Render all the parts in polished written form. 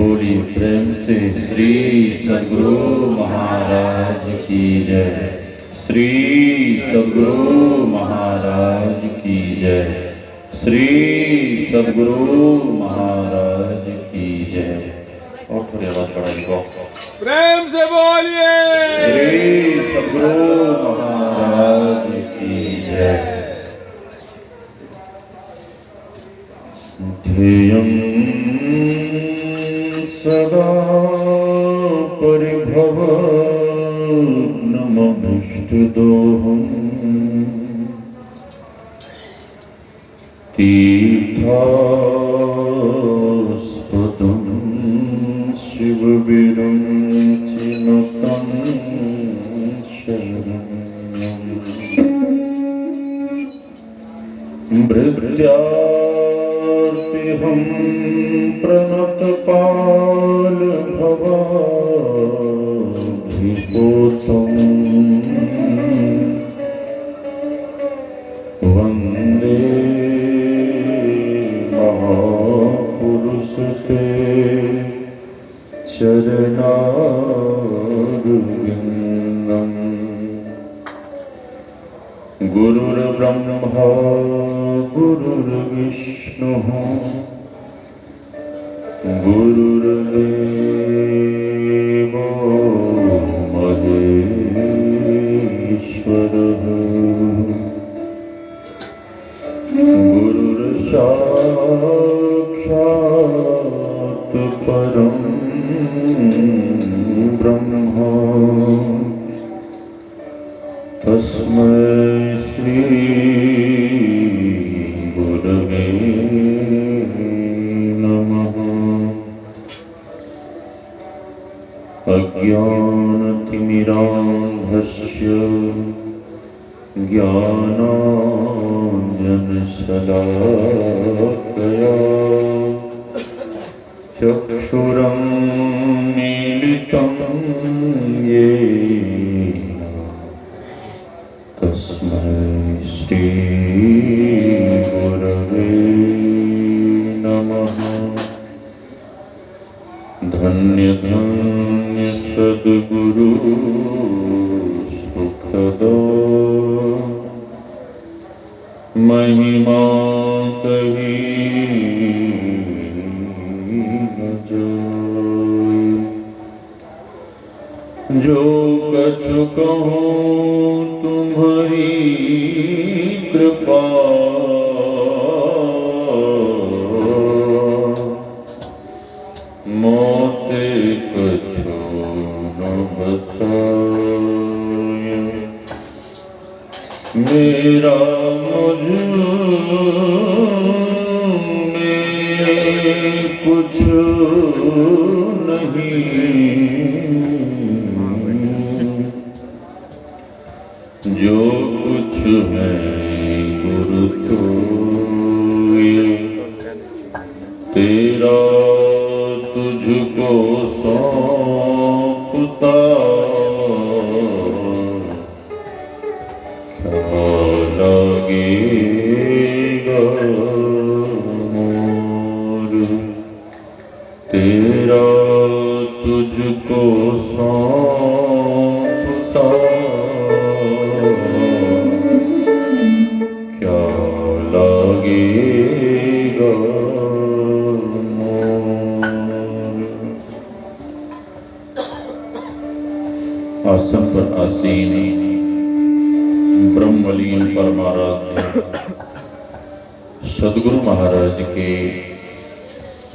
बोलिए प्रेम से श्री सद्गुरु महाराज की जय। श्री सद्गुरु महाराज की जय। श्री सद्गुरु महाराज की जय। और थोड़ी आवाज बढ़ाइए, प्रेम से बोलिए श्री सद्गुरु महाराज की जय। ध्येयं सदा परिभव नमभिष्टदोहम् तीर्थास्पदं शिवविरञ्चिनुतं शरणं भृत्यार्तिहं प्रणतपालभवाभिभूतम् वन्दे महापुरुषते चरणारविन्दम्। गुरुर्ब्रह्मा गुरुर्विष्णुः गुरुर्देवो महेश्वरः गुरुर्साक्षात् परं ब्रह्म तस्मै श्री गुरवे नमः। अज्ञानतिमिरान्धस्य ज्ञानाञ्जनशलाकया चक्षुरुन्मीलितं येन तस्मै श्री गुरवे नमः। धन्य धन्य सद्गुरु सुखदो महिमा कही न जाय। जो कछु कहूँ तुम्हारी कृपा मोते कछु न बसाय। मेरा मुझ में कुछ नहीं, जो कुछ है गुरु तो तेरा तुझको सौंपता। क्या लगेगा मोर तेरा तुझको सौंपता। क्या लगेगा आसन पर आसीन ब्रह्मलीन परमाराध्य सद्गुरु महाराज के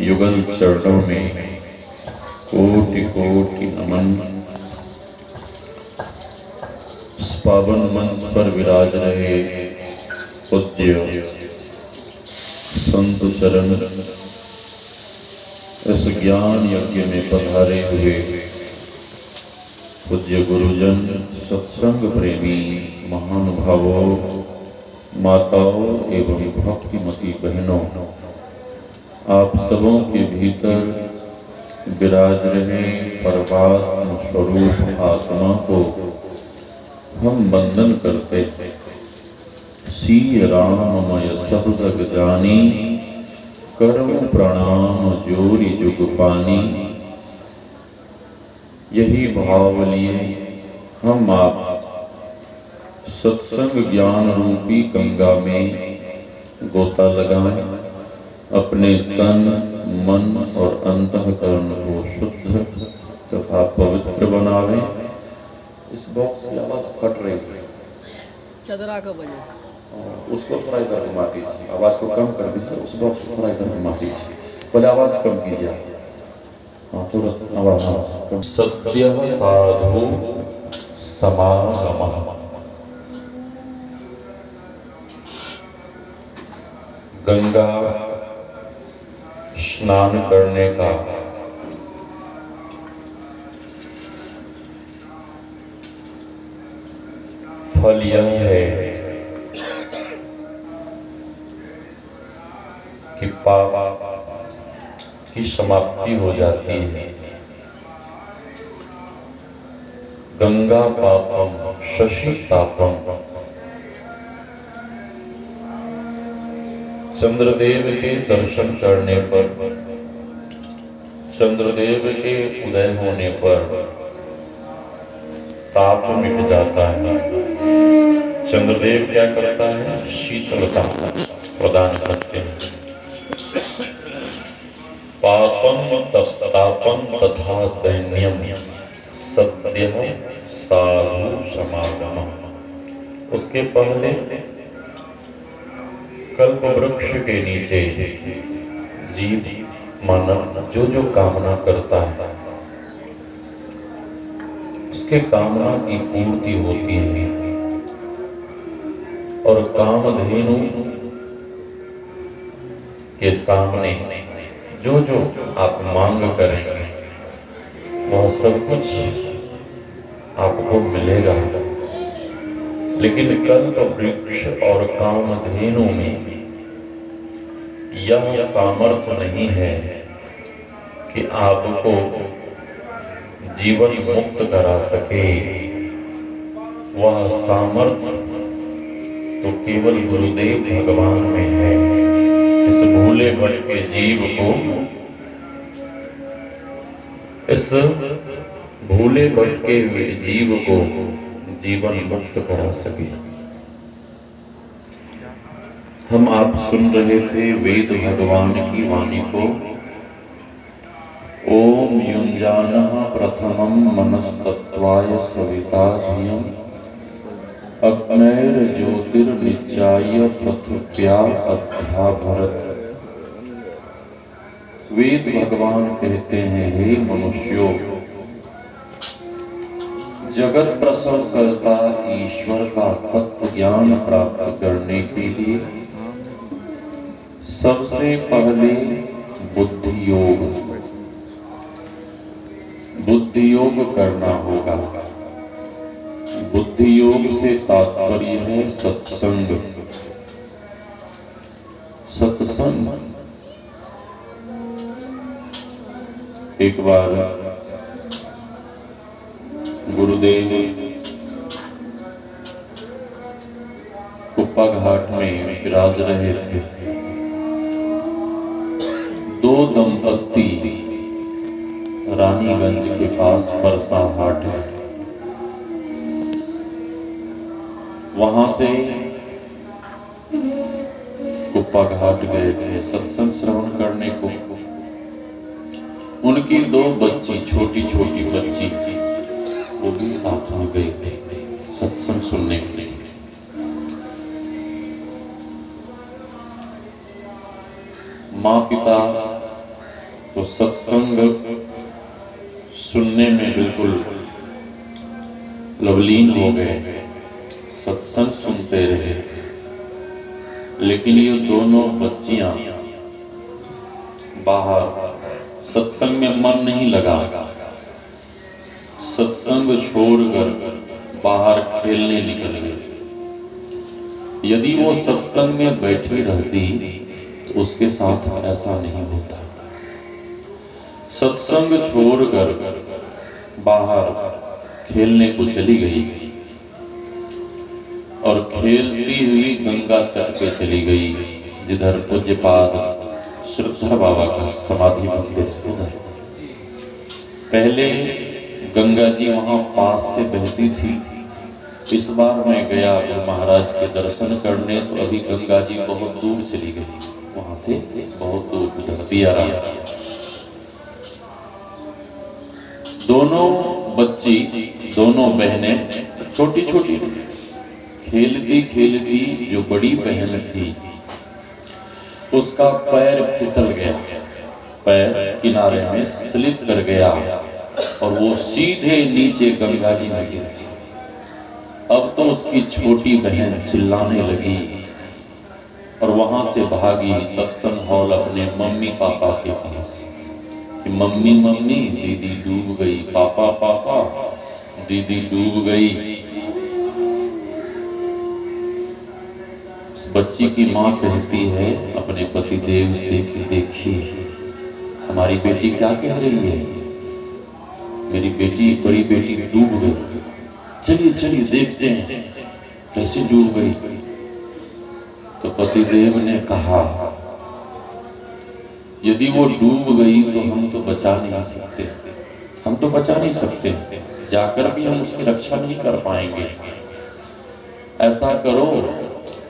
युगल चरणों में कोटि कोटि नमन। पावन मंच पर विराज रहे पूज्य संत चरण इस ज्ञान यज्ञ में पधारे हुए पूज्य गुरुजन, सत्संग प्रेमी महानुभावों, माताओं एवं भक्तिमती बहनों, आप सबों के भीतर विराज रहे परमात्म स्वरूप आत्मा को हम वंदन करते हैं। सी राममय सब जग जानी कर्म प्रणाम जोरी जुग पानी। यही भाव लिए हम आप सत्संग ज्ञान रूपी गंगा में गोता लगाएं, अपने तन मन और अंतःकरण को शुद्ध तथा पवित्र बनावें। इस बॉक्स की आवाज फट रही है चदरा का वजह से, उसको थोड़ा इधर घुमा दीजिए, आवाज को कम कर दीजिए, उस बॉक्स को थोड़ा इधर घुमा दीजिए, पहले आवाज कम कीजिए। हाँ थोड़ा आवाज कम। सत्य साधु समागम। गंगा स्नान करने का फल यह है कि पाप की समाप्ति हो जाती है। गंगा पापम शशि तापम। चंद्रदेव के दर्शन करने पर, चंद्रदेव के उदय होने पर ताप मिट जाता है। चंद्रदेव क्या करता है? शीतलता प्रदान करते हैं। पापम तापम तथा दैन्यम सत्य साधु समागम। उसके पहले कल्प वृक्ष के नीचे जीव मानव जो जो कामना करता है उसके कामना की पूर्ति होती है। और कामधेनु के सामने जो जो आप मांग करेंगे वह सब कुछ आपको मिलेगा। लेकिन कल्प वृक्ष और कामधेनु में यह सामर्थ्य नहीं है कि आपको जीवन मुक्त करा सके। वह सामर्थ्य तो केवल गुरुदेव भगवान में है। इस भूले भटके जीव को, इस भूले भटके हुए जीव को जीवन मुक्त करा सके। हम आप सुन रहे थे वेद भगवान की वाणी को। ओम युंजानः प्रथमं मनस्तत्वाय सविता धियम् अग्नैर ज्योतिर्निचाय पृथिव्या अध्याभरत। वेद भगवान कहते हैं, हे मनुष्यों, जगत प्रसव करता ईश्वर का तत्व ज्ञान प्राप्त करने के लिए सबसे पहले बुद्धि योग करना होगा। बुद्धि योग से तात्पर्य है सत्संग। सत्संग एक बार गुरुदेव कुप्पा घाट में विराज रहे थे। दो दंपत्ति रानीगंज के पास परसा हाट है, वहां से कुप्पा घाट गए थे सत्संग श्रवण करने को। उनकी दो बच्ची, छोटी छोटी बच्ची, वो भी साथ में गए थे सत्संग सुनने के लिए। माँ पिता तो सत्संग सुनने में बिल्कुल लवलीन हो गए, सत्संग सुनते रहे। लेकिन ये दोनों बच्चियां बाहर, सत्संग में मन नहीं लगा, सत्संग छोड़कर बाहर खेलने निकल गए। यदि वो सत्संग में बैठी रहती तो उसके साथ ऐसा नहीं होता। सत्संग छोड़कर बाहर खेलने को चली गई और खेलती हुई गंगा तट पे चली गई, जिधर पूज्यपाद श्रद्धा बाबा का समाधि मंदिर उधर। पहले गंगा जी वहां पास से बहती थी। इस बार मैं गया गुरु महाराज के दर्शन करने, तो अभी गंगा जी बहुत दूर चली गई, वहां से बहुत दूर उधर दियारा। दोनों बच्ची, दोनों बहनें छोटी छोटी, खेलती खेलती जो बड़ी बहन थी उसका पैर फिसल गया, पैर किनारे में स्लिप कर गया और वो सीधे नीचे गंगा जी में गिर गई। अब तो उसकी छोटी बहन चिल्लाने लगी और वहां से भागी सत्संग हॉल अपने मम्मी पापा के पास कि मम्मी मम्मी दीदी डूब गई, पापा पापा दीदी डूब गई। उस बच्ची की माँ कहती है अपने पतिदेव से कि देखिए हमारी बेटी क्या कह रही है, मेरी बेटी, बड़ी बेटी डूब गई, चलिए चलिए देखते हैं कैसे डूब गई। तो पतिदेव ने कहा यदि वो डूब गई तो हम तो बचा नहीं सकते, हम तो बचा नहीं सकते, जाकर भी हम उसकी रक्षा नहीं कर पाएंगे। ऐसा करो,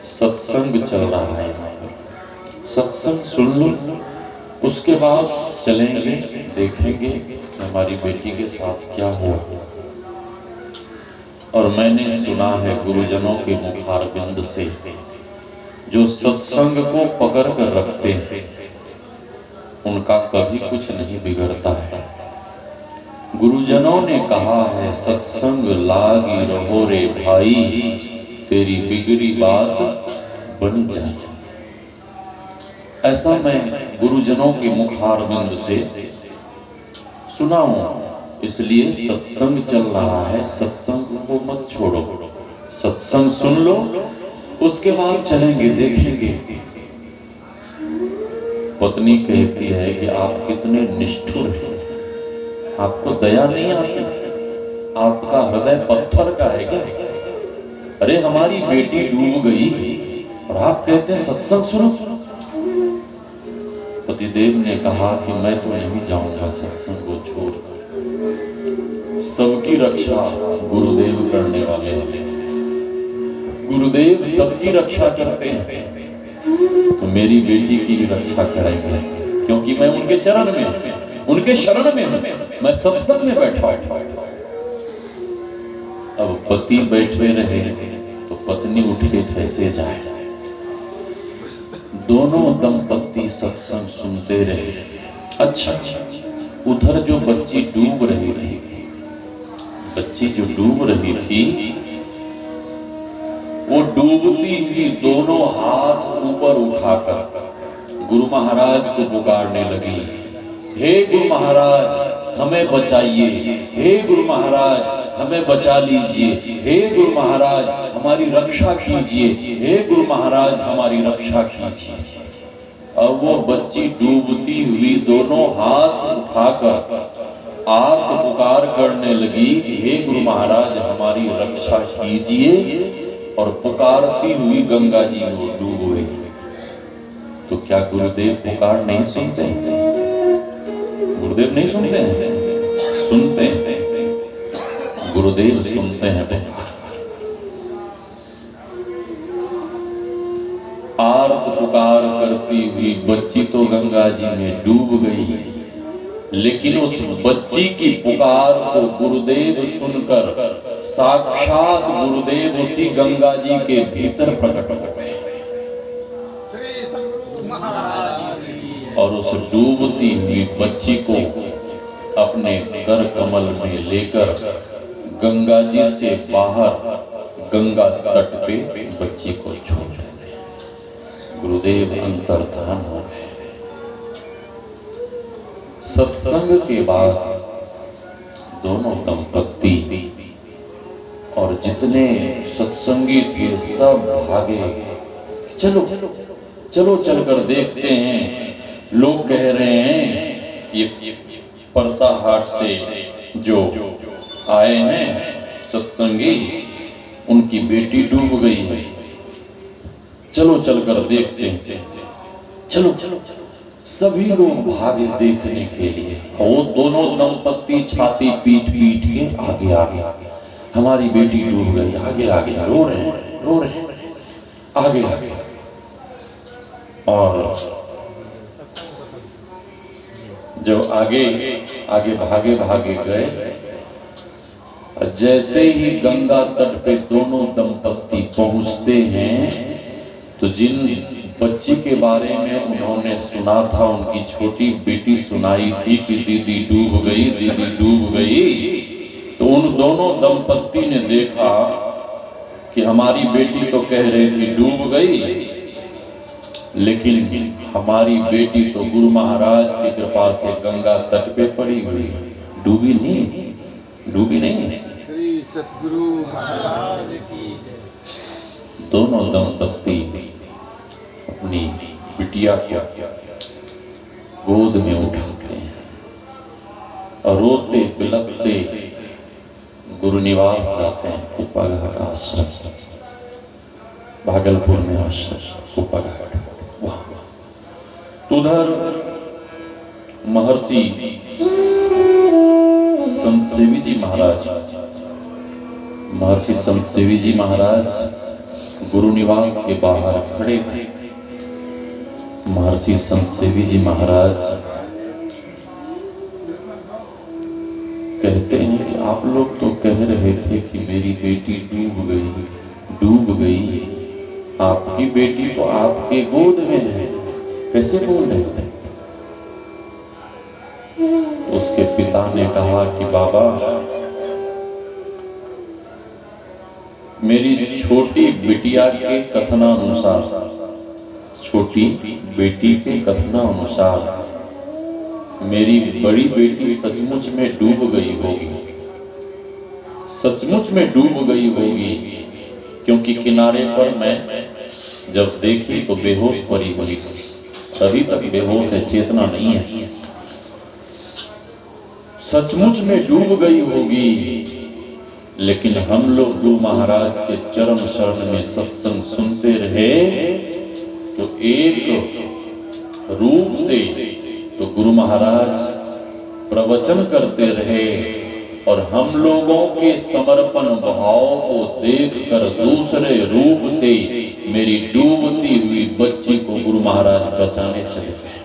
सत्संग चल रहा है, सत्संग सुन लो, उसके बाद चलेंगे, देखेंगे हमारी बेटी के साथ क्या हुआ। और मैंने सुना है गुरुजनों के मुखारबिंद से, जो सत्संग को पकड़ कर रखते हैं उनका कभी कुछ नहीं बिगड़ता है। गुरुजनों ने कहा है सत्संग लागी रहो रे भाई, तेरी बिगड़ी बात बन जाए। ऐसा मैं गुरुजनों के मुखारबिंद से सुना हूं, इसलिए सत्संग चल रहा है, सत्संग को मत छोड़ो, सत्संग सुन लो, उसके बाद चलेंगे, देखेंगे। पत्नी कहती है कि आप कितने निष्ठुर हैं, आपको दया नहीं आती, आपका हृदय पत्थर का है क्या? अरे हमारी बेटी डूब गई और आप कहते हैं सत्संग सुनो। पतिदेव ने कहा कि मैं तो नहीं जाऊंगा सत्संग को छोड़कर, सबकी रक्षा गुरुदेव करने वाले हैं, गुरुदेव सबकी रक्षा करते हैं, तो मेरी बेटी की भी रक्षा करेंगे, क्योंकि मैं उनके चरण में, उनके शरण में, मैं सत्संग में बैठा हूं। अब पति बैठे रहे तो पत्नी उठ के कैसे जाए? दोनों दंपत्ति सत्संग सुनते रहे। अच्छा, उधर जो बच्ची डूब रही थी, बच्ची जो डूब रही थी, वो डूबती हुई दोनों हाथ ऊपर उठाकर गुरु महाराज को पुकारने लगी, हे गुरु महाराज हमें बचाइए, हे गुरु महाराज हमें बचा लीजिए, हे गुरु महाराज हमारी रक्षा कीजिए, हे गुरु महाराज हमारी रक्षा कीजिए। अब वो बच्ची डूबती हुई दोनों हाथ उठाकर आर्त पुकार करने लगी कि हे गुरु महाराज हमारी रक्षा कीजिए, और पुकारती हुई गंगा जी में डूब गई। तो क्या गुरुदेव पुकार नहीं सुनते हैं? गुरुदेव नहीं सुनते हैं? सुनते हैं, गुरुदेव सुनते हैं। आर्त पुकार करती हुई बच्ची तो गंगा जी में डूब गई, लेकिन उस बच्ची की पुकार को गुरुदेव सुनकर साक्षात गुरुदेव उसी गंगा जी के भीतर प्रकट हो गए और उस डूबती हुई बच्ची को अपने कर कमल में लेकर गंगा जी से बाहर गंगा तट पे बच्ची को छोड़ देते। गुरुदेव अंतर्धान हो गए। सत्संग के बाद दोनों दंपत्ति और जितने सत्संगी थे सब भागे, चलो चलो चलकर देखते हैं। लोग कह रहे हैं ये परसा हाट से जो आए हैं सत्संगी, उनकी बेटी डूब गई है, चलो चलकर देखते हैं। चलो सभी लोग भागे देखने के लिए। वो दोनों दंपत्ति छाती पीट पीट के आगे आगे, हमारी बेटी डूब गई, आगे आगे रो रहे हैं, रो रहे हैं, आगे आगे। और जब आगे आगे भागे भागे गए, जैसे ही गंगा तट पे दोनों दंपत्ति पहुंचते हैं, तो जिन बच्ची के बारे में उन्होंने सुना था, उनकी छोटी बेटी सुनाई थी कि दीदी डूब गई, दीदी डूब गई, तो उन दोनों दंपत्ति ने देखा कि हमारी बेटी तो कह रही थी डूब गई, लेकिन हमारी बेटी तो गुरु महाराज की कृपा से गंगा तट पे पड़ी हुई, डूबी नहीं, डूबी नहीं। श्री सतगुरु महाराज की जय। दोनों दंपत्ति अपनी बिटिया को गोद में उठाते हैं और रोते बिलखते गुरु निवास जाते हैं। कुप्पाघाट आश्रम, भागलपुर में आश्रम कुप्पाघाट। उधर महर्षि संत सेवी जी महाराज, महर्षि संत सेवी जी महाराज गुरु निवास के बाहर खड़े थे। महर्षि संत सेवी जी महाराज कहते हैं कि आप लोग तो कह रहे थे कि मेरी बेटी डूब गई, डूब गई, आपकी बेटी तो आपके गोद में है, कैसे बोल रहे थे? उसके पिता ने कहा कि बाबा, मेरी छोटी बिटिया के कथनानुसार, छोटी बेटी के कथनानुसार मेरी बड़ी बेटी सचमुच में डूब गई होगी, सचमुच में डूब गई होगी, क्योंकि किनारे पर मैं जब देखी तो बेहोश पड़ी हुई, अभी तक बेहोश है, चेतना नहीं है, सचमुच में डूब गई होगी। लेकिन हम लोग गुरु महाराज के चरण शरण में सत्संग सुनते रहे, तो एक रूप से तो गुरु महाराज प्रवचन करते रहे, और हम लोगों के समर्पण भाव को देखकर दूसरे रूप से मेरी डूबती हुई बच्ची को गुरु महाराज बचाने चले गए।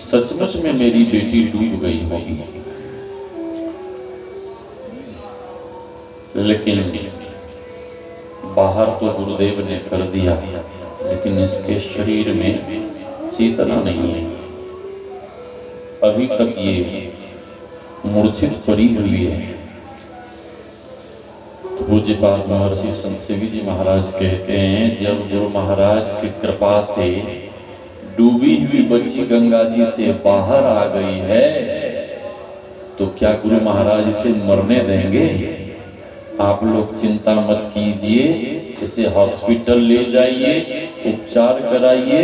सचमुच में मेरी बेटी डूब गई होगी, लेकिन बाहर तो गुरुदेव ने कर दिया, लेकिन इसके शरीर में चेतना नहीं है, अभी तक ये मूर्छित पड़ी हुई है। तो पूज्यपाद महर्षि संत सेवी जी महाराज कहते हैं, जब गुरु महाराज की कृपा से डूबी हुई बच्ची गंगा जी से बाहर आ गई है, तो क्या गुरु महाराज इसे मरने देंगे? आप लोग चिंता मत कीजिए, इसे हॉस्पिटल ले जाइए, उपचार कराइए,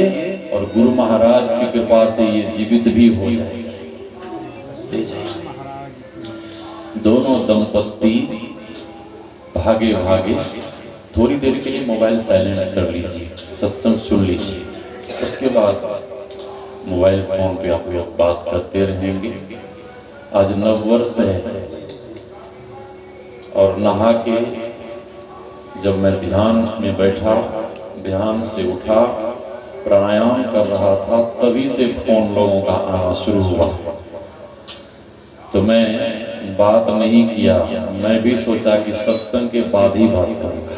और गुरु महाराज की कृपा से ये जीवित भी हो जाएगी। ले जाइए। दोनों दंपत्ति भागे भागे, थोड़ी देर के लिए मोबाइल साइलेंट कर लीजिए, सत्संग सुन लीजिए, उसके बाद मोबाइल फोन पे आप लोग बात करते रहेंगे। आज नववर्ष है, और नहा के जब मैं ध्यान में बैठा, ध्यान से उठा, प्राणायाम कर रहा था, तभी से फोन लोगों का आना शुरू हुआ। तो मैं बात नहीं किया, मैं भी सोचा कि सत्संग के बाद ही बात करूंगा,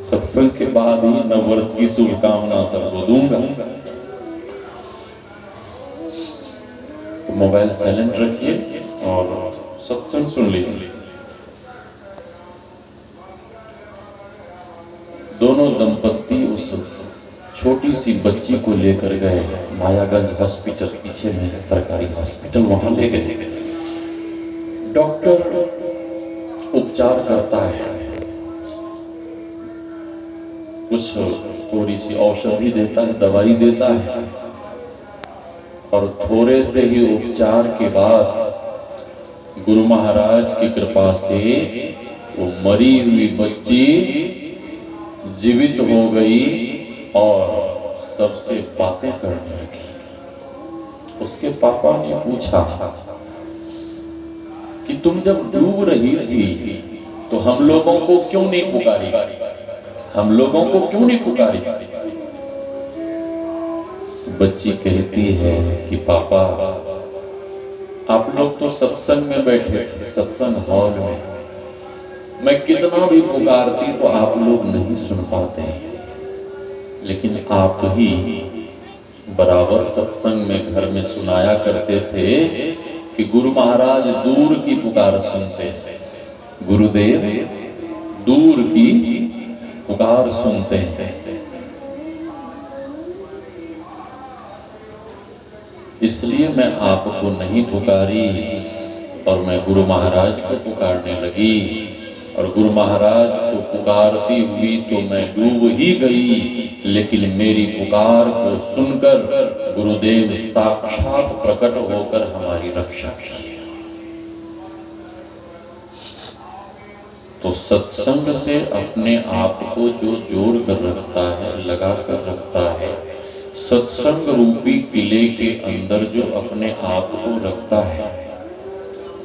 सत्संग के बाद ही नववर्ष की शुभकामना सबको दूंगा। तो मोबाइल साइलेंट रखिए और सत्संग सुन लीजिए। दोनों दंपत्ति उस छोटी सी बच्ची को लेकर गए मायागंज हॉस्पिटल, पीछे में है सरकारी हॉस्पिटल, वहां ले गए। डॉक्टर उपचार करता है, कुछ थोड़ी सी औषधि देता है, दवाई देता है, और थोड़े से ही उपचार के बाद गुरु महाराज की कृपा से वो मरी हुई बच्ची जीवित हो गई और सबसे बातें करने लगी। उसके पापा ने पूछा कि तुम जब डूब रही थी तो हम लोगों को क्यों नहीं पुकारी, हम लोगों को क्यों नहीं पुकारी? बच्ची कहती है कि पापा, आप लोग तो सत्संग में बैठे थे, सत्संग हॉल में, मैं कितना भी पुकारती तो आप लोग नहीं सुन पाते, लेकिन आप ही बराबर सत्संग में घर में सुनाया करते थे कि गुरु महाराज दूर की पुकार सुनते हैं, गुरुदेव दूर की पुकार सुनते हैं। इसलिए मैं आपको नहीं पुकारी और मैं गुरु महाराज को पुकारने लगी, और गुरु महाराज को पुकारती हुई तो मैं डूब ही गई, लेकिन मेरी पुकार को सुनकर गुरुदेव साक्षात प्रकट होकर हमारी रक्षा की। तो सत्संग से अपने आप को जो जोड़ कर रखता है, लगा कर रखता है, सत्संग रूपी किले के अंदर जो अपने आप को रखता है,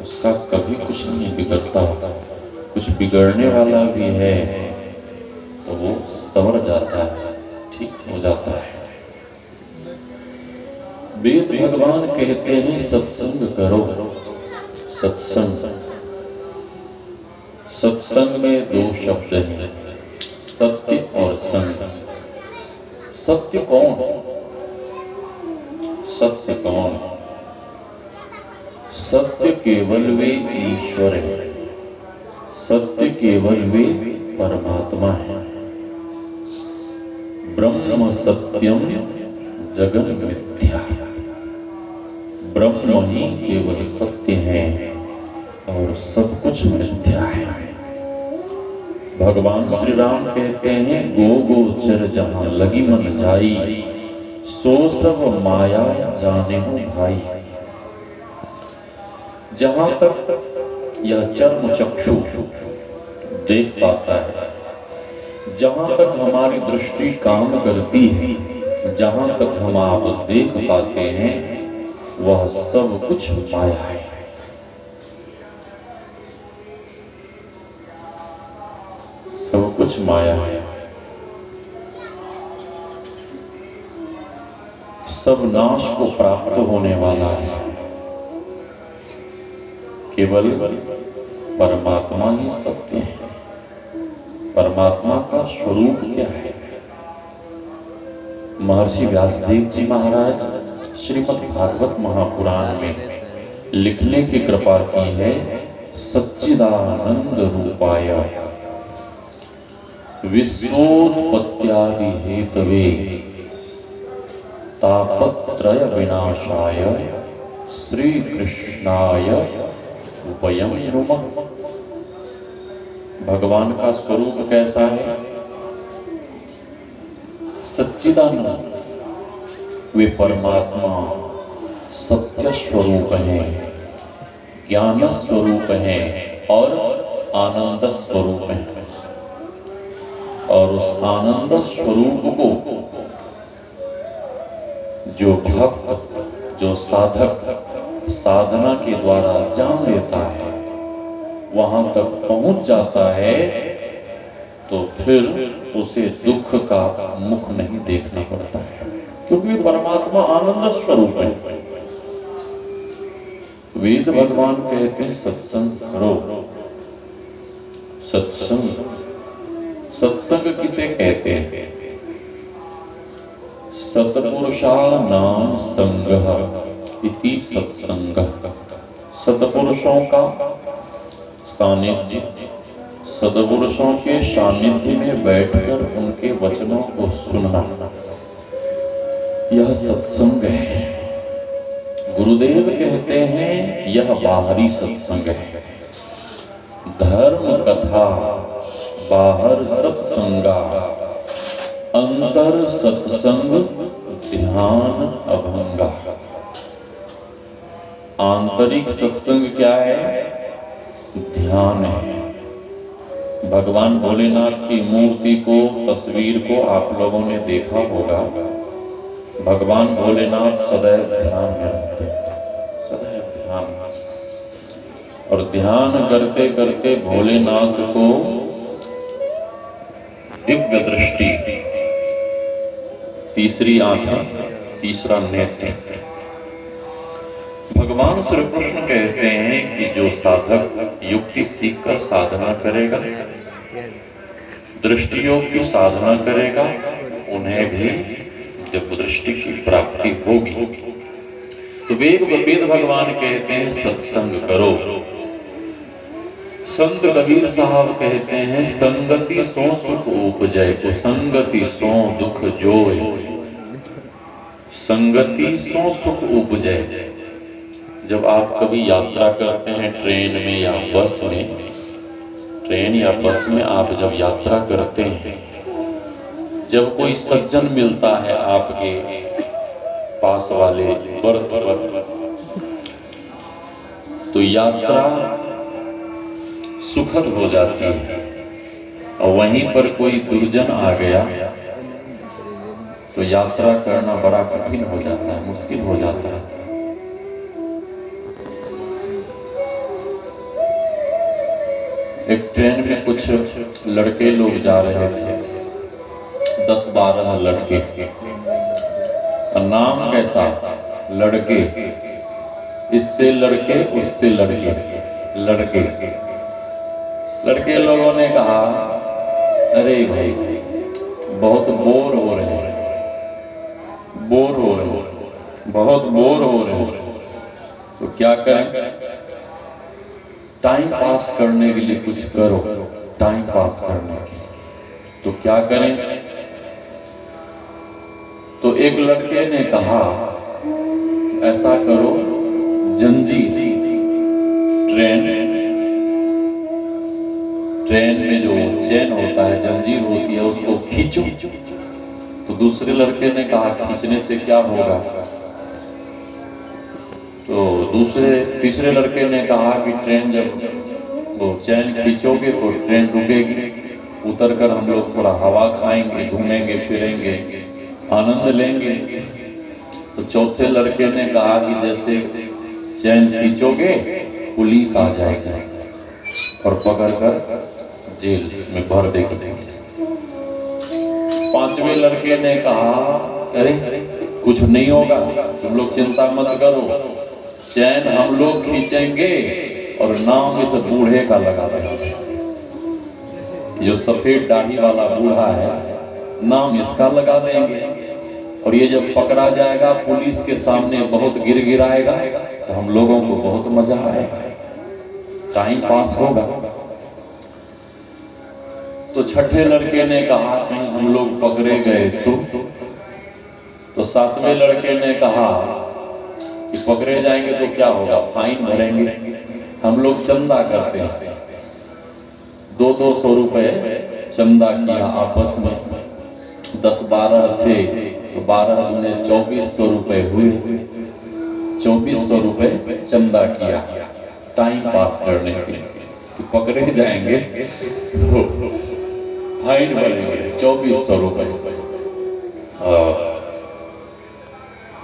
उसका कभी कुछ नहीं बिगड़ता। कुछ बिगड़ने वाला भी है तो वो संवर जाता है, ठीक हो जाता है। वेद भगवान कहते हैं सत्संग करो। सत्संग, सत्संग में दो शब्द हैं, सत्य और संग। सत्य कौन? सत्य कौन? सत्य केवल वे ईश्वर है, सत्य केवल वे परमात्मा है। ब्रह्म सत्यम जगन मिथ्या, ब्रह्म ही केवल सत्य है और सब कुछ मिथ्या है। भगवान श्री राम कहते हैं, गो गोचर जहां लगी मन जाई, सो सब माया जाने हो भाई। जहां तक यह चर्म चक्षु देख पाता है, जहां तक हमारी दृष्टि काम करती है, जहां तक हम आप देख पाते हैं, वह सब कुछ माया है। सब कुछ माया है। सब नाश को प्राप्त होने वाला है। केवल परमात्मा ही सत्य है। परमात्मा का स्वरूप क्या है? महर्षि व्यासदेव जी महाराज श्रीमद् भागवत महापुराण में लिखने की कृपा की है, सच्चिदानंद रूपाय विश्वोत्पत्त्यादि हेतवे तापत्रय विनाशाय श्री कृष्णाय उपयम नुमः। भगवान का स्वरूप कैसा है? सच्चिदानंद। वे परमात्मा सत्य स्वरूप हैं, ज्ञान स्वरूप हैं और आनंद स्वरूप हैं। और उस आनंद स्वरूप को जो भक्त, जो साधक साधना के द्वारा जान लेता है, वहां तक पहुंच जाता है, तो फिर उसे दुख का मुख नहीं देखना पड़ता है, क्योंकि परमात्मा आनंद स्वरूप है। वेद भगवान कहते हैं सत्संग करो। सत्संग, सत्संग किसे कहते हैं? सत्पुरुषा नाम संगः इति सत्संगः। सत्पुरुषों का सानिध्य, सत्पुरुषों के सानिध्य में बैठकर उनके वचनों को सुनना, यह सत्संग है। गुरुदेव कहते हैं यह बाहरी सत्संग है। धर्म कथा बाहर सत्संगा, अंतर सत्संग ध्यान अभंगा। आंतरिक सत्संग क्या है? ध्यान है। भगवान भोलेनाथ की मूर्ति को, तस्वीर को आप लोगों ने देखा होगा। भगवान भोलेनाथ सदैव ध्यान में रहते हैं, सदैव ध्यान। और ध्यान करते करते भोलेनाथ को दिव्य दृष्टि, तीसरी आंखें, तीसरा नेत्र। भगवान श्री कृष्ण कहते हैं कि जो साधक युक्ति सीखकर साधना करेगा, दृष्टियोग की साधना करेगा, उन्हें भी दिव्य दृष्टि की प्राप्ति होगी। तो वेद भगवान कहते हैं सत्संग करो। संत कबीर साहब कहते हैं संगति सो सुख उपजय, कुसंगति सो दुख जोय। संगति सो सुख उपजय। जब आप कभी यात्रा करते हैं ट्रेन में या बस में, ट्रेन या बस में आप जब यात्रा करते हैं, जब कोई सज्जन मिलता है आपके पास वाले बर्थ पर, तो यात्रा सुखद हो जाती है। और वहीं पर कोई दुर्जन आ गया तो यात्रा करना बड़ा कठिन हो जाता है, मुश्किल हो जाता है। एक ट्रेन में कुछ लड़के लोग जा रहे थे, 10-12 लड़के। नाम कैसा? लड़के। इससे लड़के, उससे लड़के, लड़के। लड़के लोगों ने कहा, अरे भाई बहुत बोर हो रहे हैं, बोर हो रहे हैं, बहुत बोर हो रहे हैं, तो क्या करें? टाइम पास करने के लिए कुछ करो, टाइम पास करने के लिए। तो क्या करें? तो एक लड़के ने कहा, ऐसा करो, जंजीर, ट्रेन में जो चैन होता है, जंजीर होती है, उसको खींचो। तो दूसरे लड़के ने कहा, खींचने से क्या होगा? तो तीसरे लड़के ने कहा कि ट्रेन जब वो चैन खींचोगे तो ट्रेन रुकेगी, उतरकर हम लोग थोड़ा हवा खाएंगे, घूमेंगे फिरेंगे, आनंद लेंगे। तो चौथे लड़के ने कहा कि जैसे चैन खींचोगे पुलिस आ जाएगी और पकड़कर जेल में भर देगी पुलिस। पांचवें लड़के ने कहा, अरे कुछ नहीं होगा, तुम लोग चिंता मत करो, चैन हम लोग खींचेंगे और नाम इस बूढ़े का लगा देंगे। जो सफेद दाढ़ी वाला बूढ़ा है, नाम इसका लगा देंगे। और ये जब पकड़ा जाएगा पुलिस के सामने बहुत गिड़गिड़ाएगा, तो हम लोगों को बहुत मजा आएगा, टाइम पास होगा। तो छठे लड़के ने कहा, कहीं हम लोग पकड़े गए तो सातवें लड़के ने कहा कि पकड़े जाएंगे तो क्या होगा, फाइन भरेंगे। हम लोग चंदा करते हैं, 200 रुपए चंदा किया आपस में, 10-12 थे तो 12 दूने 2400 रुपए हुए, 2400 रुपए चंदा किया टाइम पास करने के लिए। कि पकड़े जाएंगे तो फाइन भरेंगे 2400 रुपए।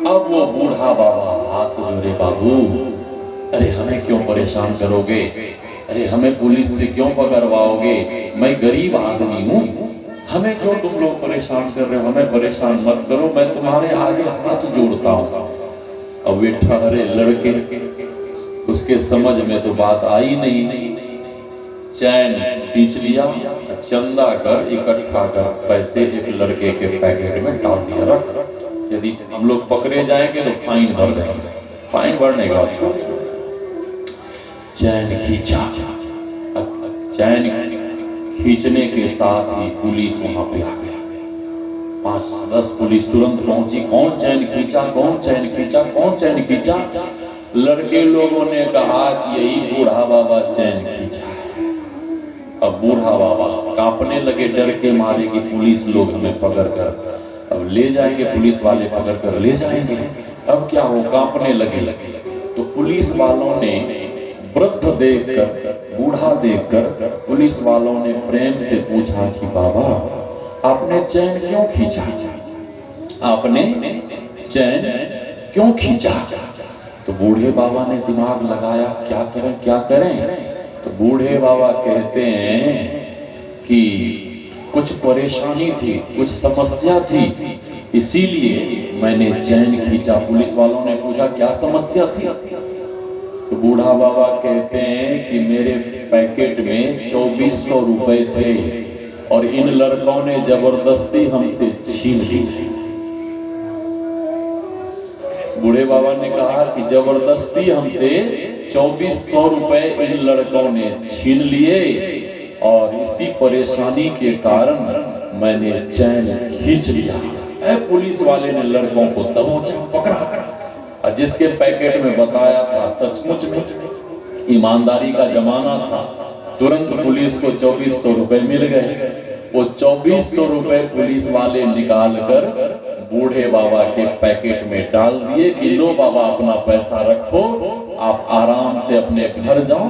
अब वो बूढ़ा बाबा हाथ जोड़े, बाबू अरे हमें क्यों परेशान करोगे, अरे हमें पुलिस से क्यों पकड़वाओगे, मैं गरीब आदमी हूँ, हमें क्यों तुम लोग परेशान कर रहे हो, हमें परेशान मत करो, मैं तुम्हारे आगे हाथ जोड़ता हूँ। अब वे ठहरे लड़के, उसके समझ में तो बात आई नहीं। चैन खींच लिया, चंदा कर इकट्ठा कर पैसे एक लड़के के पैकेट में डाल दिया, रख, यदि हम लोग पकड़े जाएंगे तो फाइन भर देंगे। फाइन भरने का छोड़, चैन खींचा, चैन खींचने के साथ ही पुलिस वहां पे आ गया। 5-10 पुलिस तुरंत पहुंची, कौन चैन खींचा, कौन चैन खींचा, कौन चैन खींचा? लड़के लोगों ने कहा कि यही बूढ़ा बाबा चैन खींचा है। अब बूढ़ा बाबा कांपने लगे डर के मारे कि पुलिस लोग हमें पकड़कर अब ले जाएंगे, पुलिस वाले पकड़कर ले जाएंगे, अब क्या हो, कांपने लगे। तो पुलिस वालों ने वृद्ध देखकर, बूढ़ा देखकर पुलिस वालों ने प्रेम से पूछा कि बाबा आपने चैन क्यों खींचा, आपने चैन क्यों खींचा? तो बूढ़े बाबा ने दिमाग लगाया, क्या करें क्या करें। तो बूढ़े बाबा कहते हैं कि कुछ परेशानी थी, कुछ समस्या थी, इसीलिए मैंने चैन खींचा। पुलिस वालों ने पूछा क्या समस्या थी? तो बूढ़ा बाबा कहते हैं कि मेरे पैकेट में 2400 रुपए थे और इन लड़कों ने जबरदस्ती हमसे छीन ली। बूढ़े बाबा ने कहा कि जबरदस्ती हमसे 2400 रुपए इन लड़कों ने छीन लिए और इसी परेशानी के कारण मैंने चैन खींच लिया। पुलिस वाले ने लड़कों को दबोचा, पकड़ा और जिसके पैकेट में बताया था सचमुच में ईमानदारी का जमाना था, तुरंत पुलिस को 2400 रुपए मिल गए। वो 2400 रुपए पुलिस वाले निकाल कर बूढ़े बाबा के पैकेट में डाल दिए कि लो बाबा अपना पैसा रखो, आप आराम से अपने घर जाओ।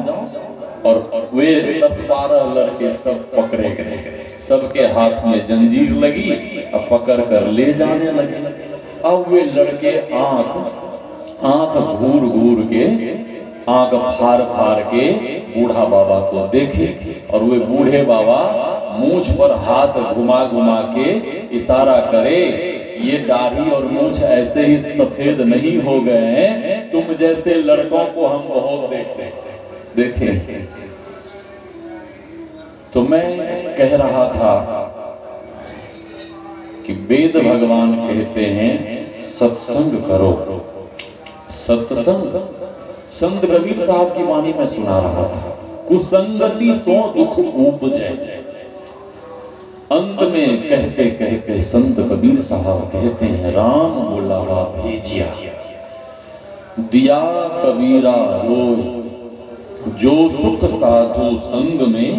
और वे 10-12 लड़के सब पकड़े गए, सबके हाथ में जंजीर लगी, अब पकड़ कर ले जाने लगे। अब वे लड़के आंख घूर घूर के, आंख फाड़ फाड़ के बूढ़ा बाबा को देखे और वे बूढ़े बाबा मूंछ पर हाथ घुमा घुमा के इशारा करे, ये दाढ़ी और मूंछ ऐसे ही सफेद नहीं हो गए हैं, तुम जैसे लड़कों को हम बहुत देखे। तो मैं कह रहा था कि वेद भगवान कहते हैं सत्संग करो, सत्संग। संत कबीर साहब की वाणी में सुना रहा था, कुसंगति सो दुख उपजे। अंत में कहते कहते संत कबीर साहब कहते हैं, राम बुलावा भेजिया, दिया कबीरा रोय, जो सुख साधु संग में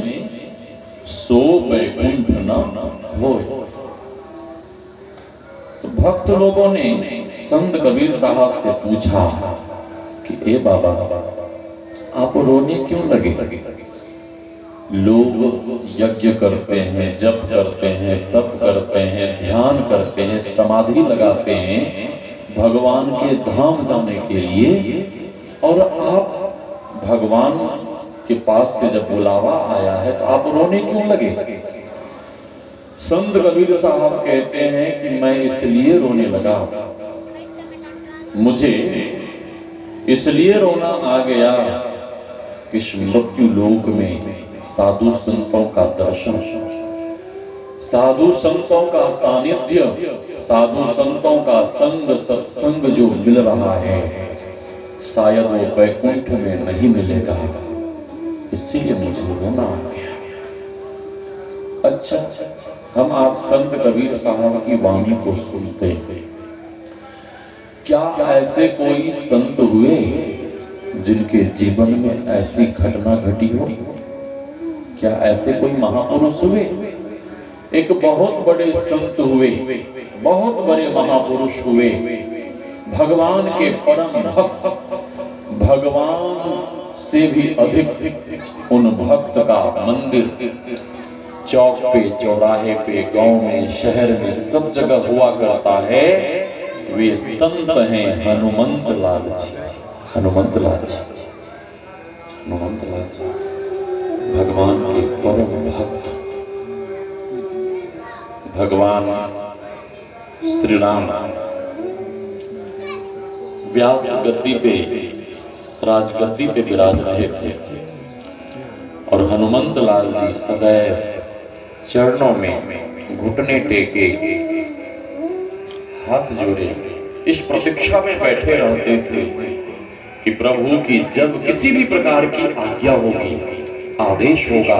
सो बैकुंठ न होय। तो भक्त लोगों ने संत कबीर साहब से पूछा कि ए बाबा आप रोने क्यों लगे? लोग यज्ञ करते हैं, जप करते हैं, तप करते हैं, ध्यान करते हैं, समाधि लगाते हैं भगवान के धाम जाने के लिए, और आप भगवान के पास से जब बुलावा आया है तो आप रोने क्यों लगे? संत कबीर साहब कहते हैं कि मैं इसलिए रोने लगा, मुझे इसलिए रोना आ गया कि मृत्यु लोक में साधु संतों का दर्शन, साधु संतों का सानिध्य, साधु संतों का संग, सत्संग जो मिल रहा है, शायद वो वैकुंठ में नहीं मिलेगा, इसीलिए मुझे रोना आ गया। अच्छा, हम आप संत कबीर साहब की वाणी को सुनते हैं, क्या ऐसे कोई संत हुए जिनके जीवन में ऐसी घटना घटी हो? क्या ऐसे कोई महापुरुष हुए? एक बहुत बड़े संत हुए, बहुत बड़े महापुरुष हुए, भगवान के परम भक्त, भगवान से भी अधिक उन भक्त का मंदिर चौक पे, चौराहे पे, गांव में, शहर में, सब जगह हुआ करता है। वे संत हैं हनुमंत लाल जी। हनुमंत लाल जी, हनुमंत लाल जी भगवान के परम भक्त, भगवान श्री राम व्यास गद्दी पे, राजगद्दी पे विराज रहे थे और हनुमंत लाल जी सदैव चरणों में घुटने टेके, हाथ जोड़े, इस प्रतीक्षा में बैठे रहते थे कि प्रभु की जब किसी भी प्रकार की आज्ञा होगी, आदेश होगा,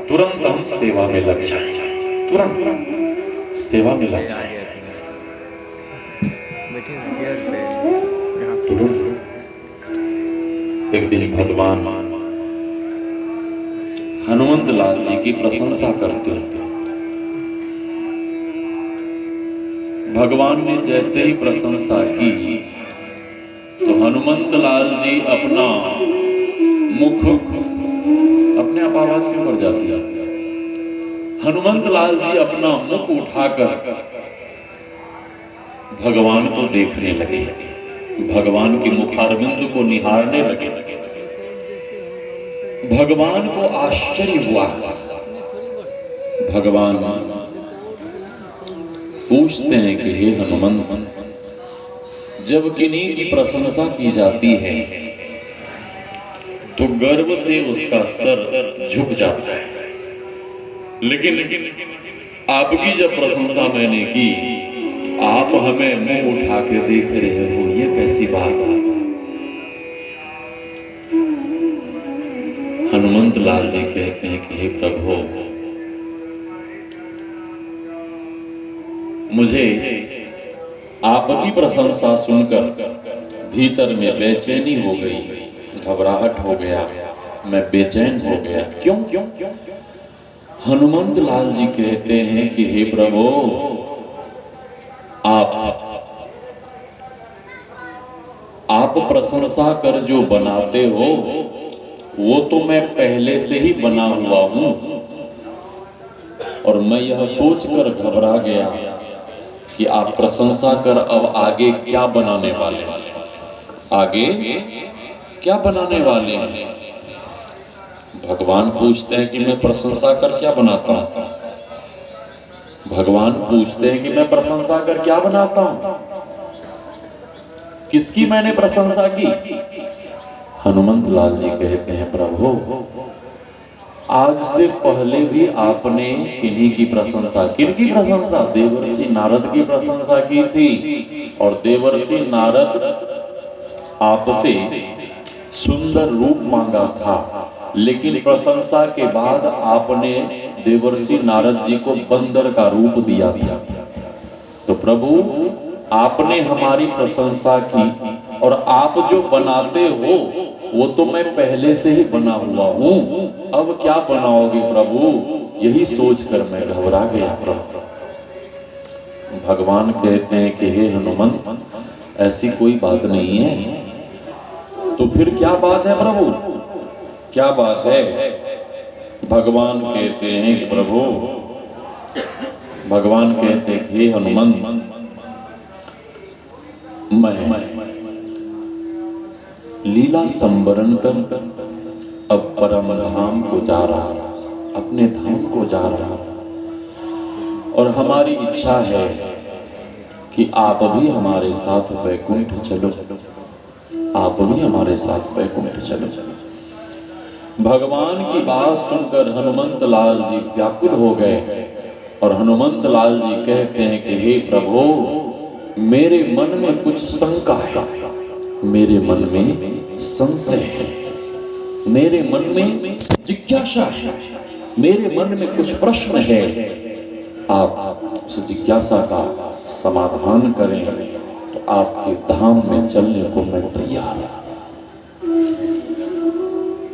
तुरंत हम सेवा में लग जाएंगे, तुरंत सेवा में लग जाएंगे। एक दिन भगवान हनुमंत लाल जी की प्रशंसा करते हैं। भगवान ने जैसे ही प्रशंसा की तो हनुमंत लाल जी अपना मुख, अपने आप आवाज क्यों कर जाती है? हनुमंत लाल जी अपना मुख उठाकर भगवान को देखने लगे, भगवान के मुखारविंद को निहारने लगे। भगवान को आश्चर्य हुआ। भगवान पूछते हैं कि हे हनुमंत, जब किन्हीं की प्रशंसा की जाती है तो गर्व से उसका सर झुक जाता है, लेकिन आपकी जब प्रशंसा मैंने की, आप हमें मुंह उठा के देख रहे हो, ये कैसी बात है? हनुमंत लाल जी कहते हैं कि हे प्रभु, मुझे आपकी प्रशंसा सुनकर भीतर में बेचैनी हो गई, घबराहट हो गया, मैं बेचैन हो गया। क्यों? हनुमंत लाल जी कहते हैं कि हे प्रभु, आप प्रशंसा कर जो बनाते हो वो तो मैं पहले से ही बना हुआ हूं, और मैं यह सोचकर घबरा गया कि आप प्रशंसा कर अब आगे क्या बनाने वाले हैं, आगे क्या बनाने वाले हैं। भगवान पूछते हैं कि मैं प्रशंसा कर क्या बनाता हूं। भगवान पूछते हैं कि मैं प्रशंसा कर क्या बनाता हूं, किसकी मैंने प्रशंसा की? हनुमंत लाल जी कहते हैं प्रभु, आज से पहले भी आपने किन्हीं की प्रशंसा, किनकी प्रशंसा? देवर्षि नारद की प्रशंसा की थी, और देवर्षि नारद आपसे सुंदर रूप मांगा था, लेकिन प्रशंसा के बाद आपने देवर्षि नारद जी को बंदर का रूप दिया था। तो प्रभु, आपने हमारी प्रशंसा की, और आप जो बनाते हो वो तो मैं पहले से ही बना हुआ हूं, अब क्या बनाओगे प्रभु? यही सोचकर मैं घबरा गया प्रभु। भगवान कहते हैं कि हे हनुमंत, ऐसी कोई बात नहीं है। तो फिर क्या बात है प्रभु, क्या बात है? भगवान कहते हैं कि प्रभु, भगवान कहते हैं कि हे हनुमंत, मैं लीला संवरण कर अब परम धाम को जा रहा, अपने धाम को जा रहा, और हमारी इच्छा है कि आप भी हमारे साथ वैकुंठ चलो, आप भी हमारे साथ वैकुंठ चलो। भगवान की बात सुनकर हनुमंत लाल जी व्याकुल हो गए, और हनुमंत लाल जी कहते हैं कि हे प्रभु, मेरे मन में कुछ शंका है, मेरे मन में संशय है, मेरे मन में जिज्ञासा है, मेरे मन में कुछ प्रश्न है। आप उस जिज्ञासा का समाधान करें तो आपके धाम में चलने को मैं तैयार हूं।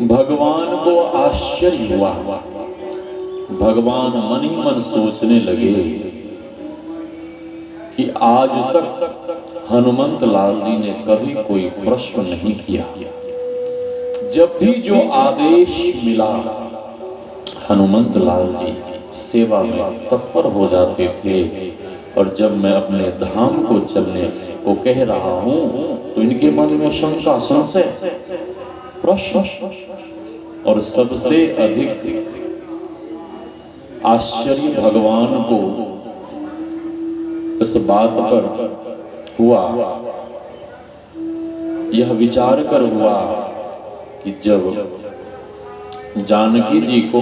भगवान को आश्चर्य हुआ। भगवान मन ही मन सोचने लगे कि आज तक हनुमंत लाल जी ने कभी कोई प्रश्न नहीं किया। जब भी जो आदेश मिला, हनुमंत लाल जी सेवा में तत्पर हो जाते थे, और जब मैं अपने धाम को चलने को कह रहा हूं तो इनके मन में शंका, संशय, प्रश्न। और सबसे अधिक आश्चर्य भगवान को इस बात पर हुआ, यह विचार कर हुआ कि जब जानकी जी को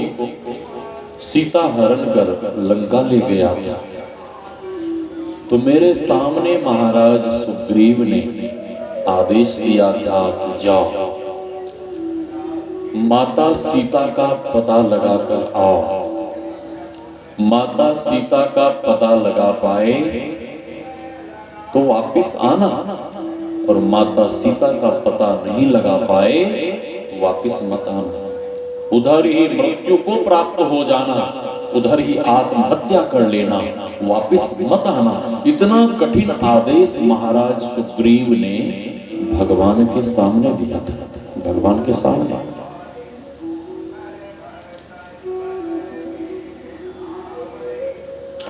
सीता हरण कर लंका ले गया था, तो मेरे सामने महाराज सुग्रीव ने आदेश दिया था कि जाओ, माता सीता का पता लगाकर आओ। माता सीता का पता लगा पाए तो वापिस आना, और माता सीता का पता नहीं लगा पाए तो वापिस मत आना। उधर ही मृत्यु को प्राप्त हो जाना, उधर ही आत्महत्या कर लेना, वापिस मत आना। इतना कठिन आदेश महाराज सुग्रीव ने भगवान के सामने दिया था, भगवान के सामने।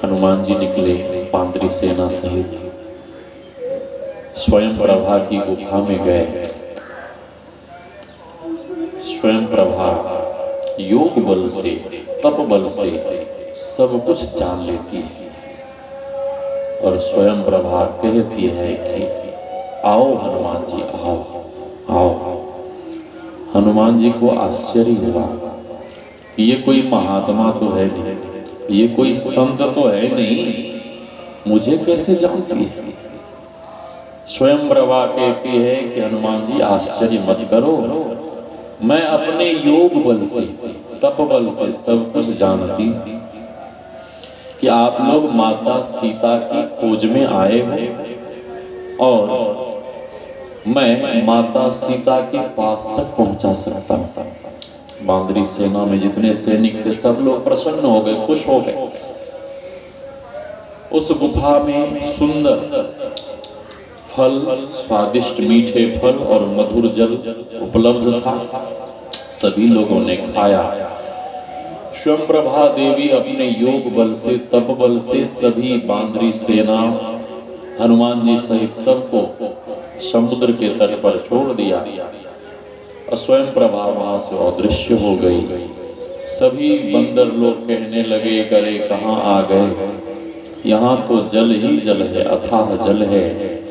हनुमान जी निकले पांडरी सेना सहित, स्वयं प्रभा की गुफा में गए। स्वयं प्रभा योग बल से, तप बल से सब कुछ जान लेती है और स्वयं प्रभा कहती है कि आओ हनुमान जी, आओ आओ। हनुमान जी को आश्चर्य हुआ कि ये कोई महात्मा तो है नहीं, ये कोई संत तो है नहीं, मुझे कैसे जानती है। स्वयं प्रभा कहती है कि हनुमान जी आश्चर्य मत करो, मैं अपने योग बल से, तप बल से सब कुछ जानती कि आप लोग माता सीता की खोज में आए हो और मैं माता सीता के पास तक पहुंचा सकता हूं। बांदरी सेना में जितने सैनिक थे सब लोग प्रसन्न हो गए, खुश हो गए। उस गुफा में सुंदर फल, स्वादिष्ट मीठे फल और मधुर जल उपलब्ध था। सभी लोगों ने खाया। स्वयं प्रभा देवी अपने योग बल से, तप बल से सभी बांदरी सेना, हनुमान जी सहित सबको समुद्र के तट पर छोड़ दिया और स्वयं प्रभा वहां से अदृश्य हो गई। सभी बंदर लोग कहने लगे, करे कहाँ आ गए, यहाँ तो जल ही जल है, अथाह जल है,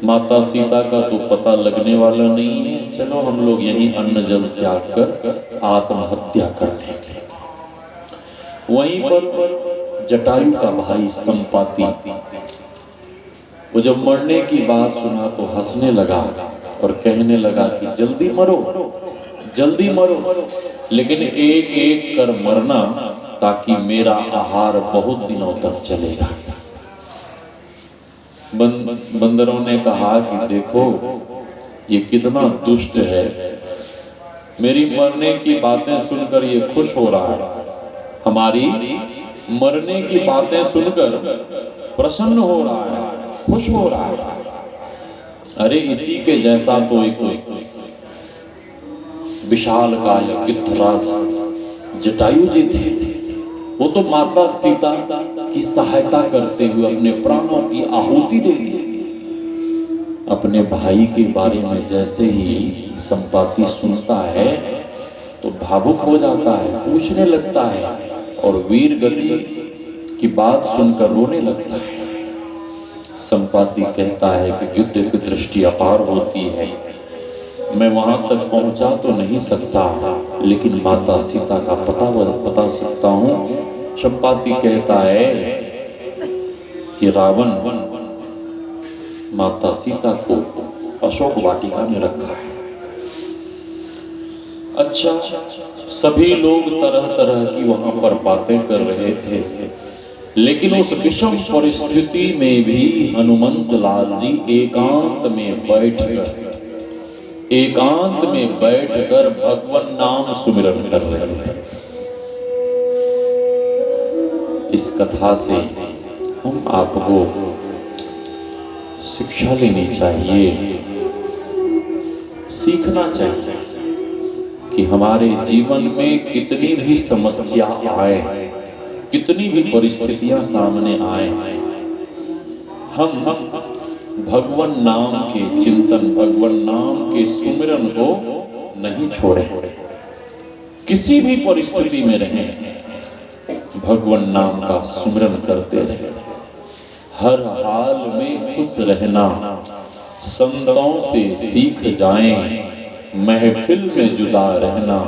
माता सीता का तो पता लगने वाला नहीं है, चलो हम लोग यहीं अन्न जल त्याग कर आत्महत्या कर लेंगे। वहीं पर जटायु का भाई संपाति, वो जब मरने की बात सुना तो हंसने लगा और कहने लगा कि जल्दी मरो, जल्दी मरो, लेकिन एक एक कर मरना ताकि मेरा आहार बहुत दिनों तक चलेगा। बंदरों ने कहा कि देखो ये कितना दुष्ट है, मेरी मरने की बातें सुनकर ये खुश हो रहा है, हमारी मरने की बातें सुनकर प्रसन्न हो रहा है, खुश हो रहा है। अरे इसी के जैसा तो एक विशाल काय गिद्धराज जटायु जी थे, वो तो माता सीता की सहायता करते हुए अपने प्राणों की आहुति देती। अपने भाई के बारे में जैसे ही संपाति सुनता है तो भावुक हो जाता है, पूछने लगता है और वीर गति की बात सुनकर रोने लगता है। संपाति कहता है कि युद्ध की दृष्टि अपार होती है, मैं वहां तक पहुंचा तो नहीं सकता, लेकिन माता सीता का पता बता सकता हूं। संपाति कहता है कि रावण माता सीता को अशोक वाटिका में रखा है। अच्छा, सभी लोग तरह तरह की वहां पर बातें कर रहे थे, लेकिन उस विषम परिस्थिति में भी हनुमंत लाल जी एकांत में बैठकर भगवान नाम सुमिरन कर रहे थे। इस कथा से हम आपको शिक्षा लेनी चाहिए, सीखना चाहिए कि हमारे जीवन में कितनी भी समस्या आए, कितनी भी परिस्थितियां सामने आए, हम भगवान नाम के चिंतन, भगवान नाम के सुमिरन को नहीं छोड़े। किसी भी परिस्थिति में रहें, भगवान नाम का सुमिरन करते रहे। हर हाल में खुश रहना संतों से सीख जाएं, महफिल में जुदा रहना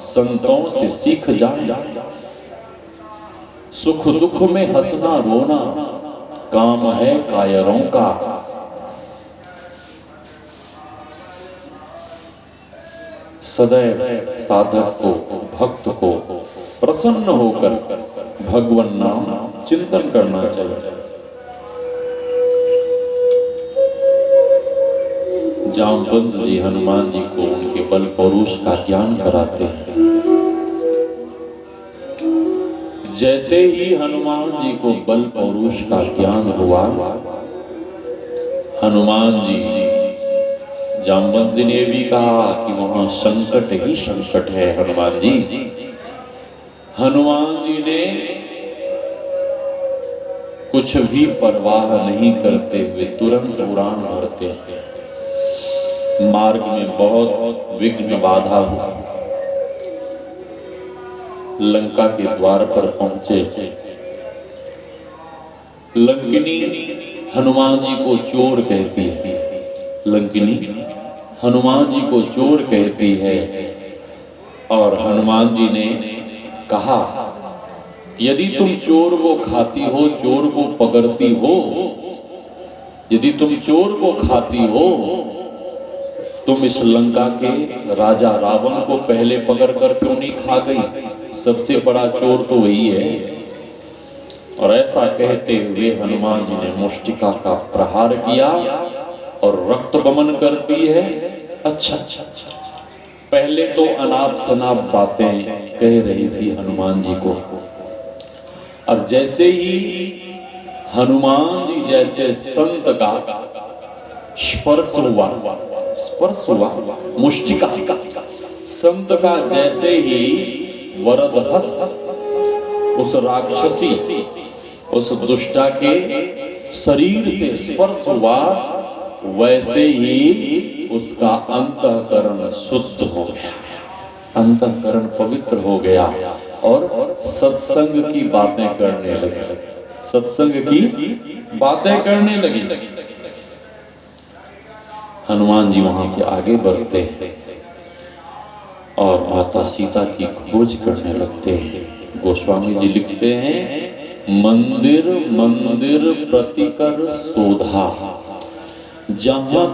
संतों से सीख जाएं। सुख दुख में हंसना रोना काम है कायरों का, सदैव साधक को, भक्त को प्रसन्न होकर भगवान नाम चिंतन करना चाहिए। जामवंत जी हनुमान जी को उनके बल पौरुष का ज्ञान कराते हैं। जैसे ही हनुमान जी को बल पौरुष का ज्ञान हुआ, हनुमान जी, जामवंत जी ने भी कहा कि वहां संकट ही संकट है। हनुमान जी ने कुछ भी परवाह नहीं करते हुए तुरंत उड़ान भरते हैं। मार्ग में बहुत विघ्न बाधा हुआ, लंका के द्वार पर पहुंचे। लंकिनी हनुमान जी को चोर कहती है, लंकिनी हनुमान जी को चोर कहती है। और हनुमान जी ने कहा, यदि तुम चोर को खाती हो, चोर को पकड़ती हो, यदि तुम चोर को खाती हो, तुम इस लंका के राजा रावण को पहले पकड़कर क्यों नहीं खा गई? सबसे बड़ा चोर तो वही है। और ऐसा कहते हुए हनुमान जी ने मुष्टिका का प्रहार किया और रक्त बमन करती है। अच्छा, पहले तो अनाप शनाप बातें कह रही थी हनुमान जी को, और जैसे ही हनुमान जी जैसे संत का स्पर्श हुआ मुष्टिका, संत का जैसे ही वरद हस्त उस राक्षसी, उस दुष्टा के शरीर से स्पर्श हुआ, वैसे ही उसका अंतःकरण शुद्ध हो गया, अंतःकरण पवित्र हो गया और सत्संग की बातें करने लगे, सत्संग की बातें करने लगी। हनुमान जी वहां से आगे बढ़ते हैं और माता सीता की खोज करने लगते हैं। गोस्वामी जी लिखते हैं, मंदिर मंदिर प्रतिकर शोधा, जहां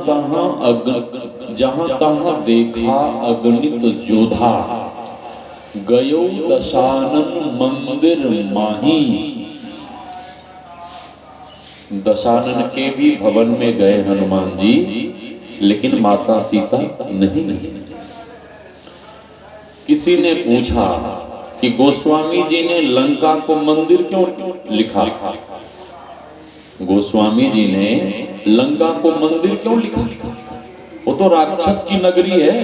तहां देखा अगणित जोधा, गयो दशानन मंदिर माही। दशानन के भी भवन में गए हनुमान जी, लेकिन माता सीता नहीं। किसी ने पूछा कि गोस्वामी जी ने लंका को मंदिर क्यों लिखा? गोस्वामी जी ने लंका को मंदिर क्यों लिखा? वो तो राक्षस की नगरी है,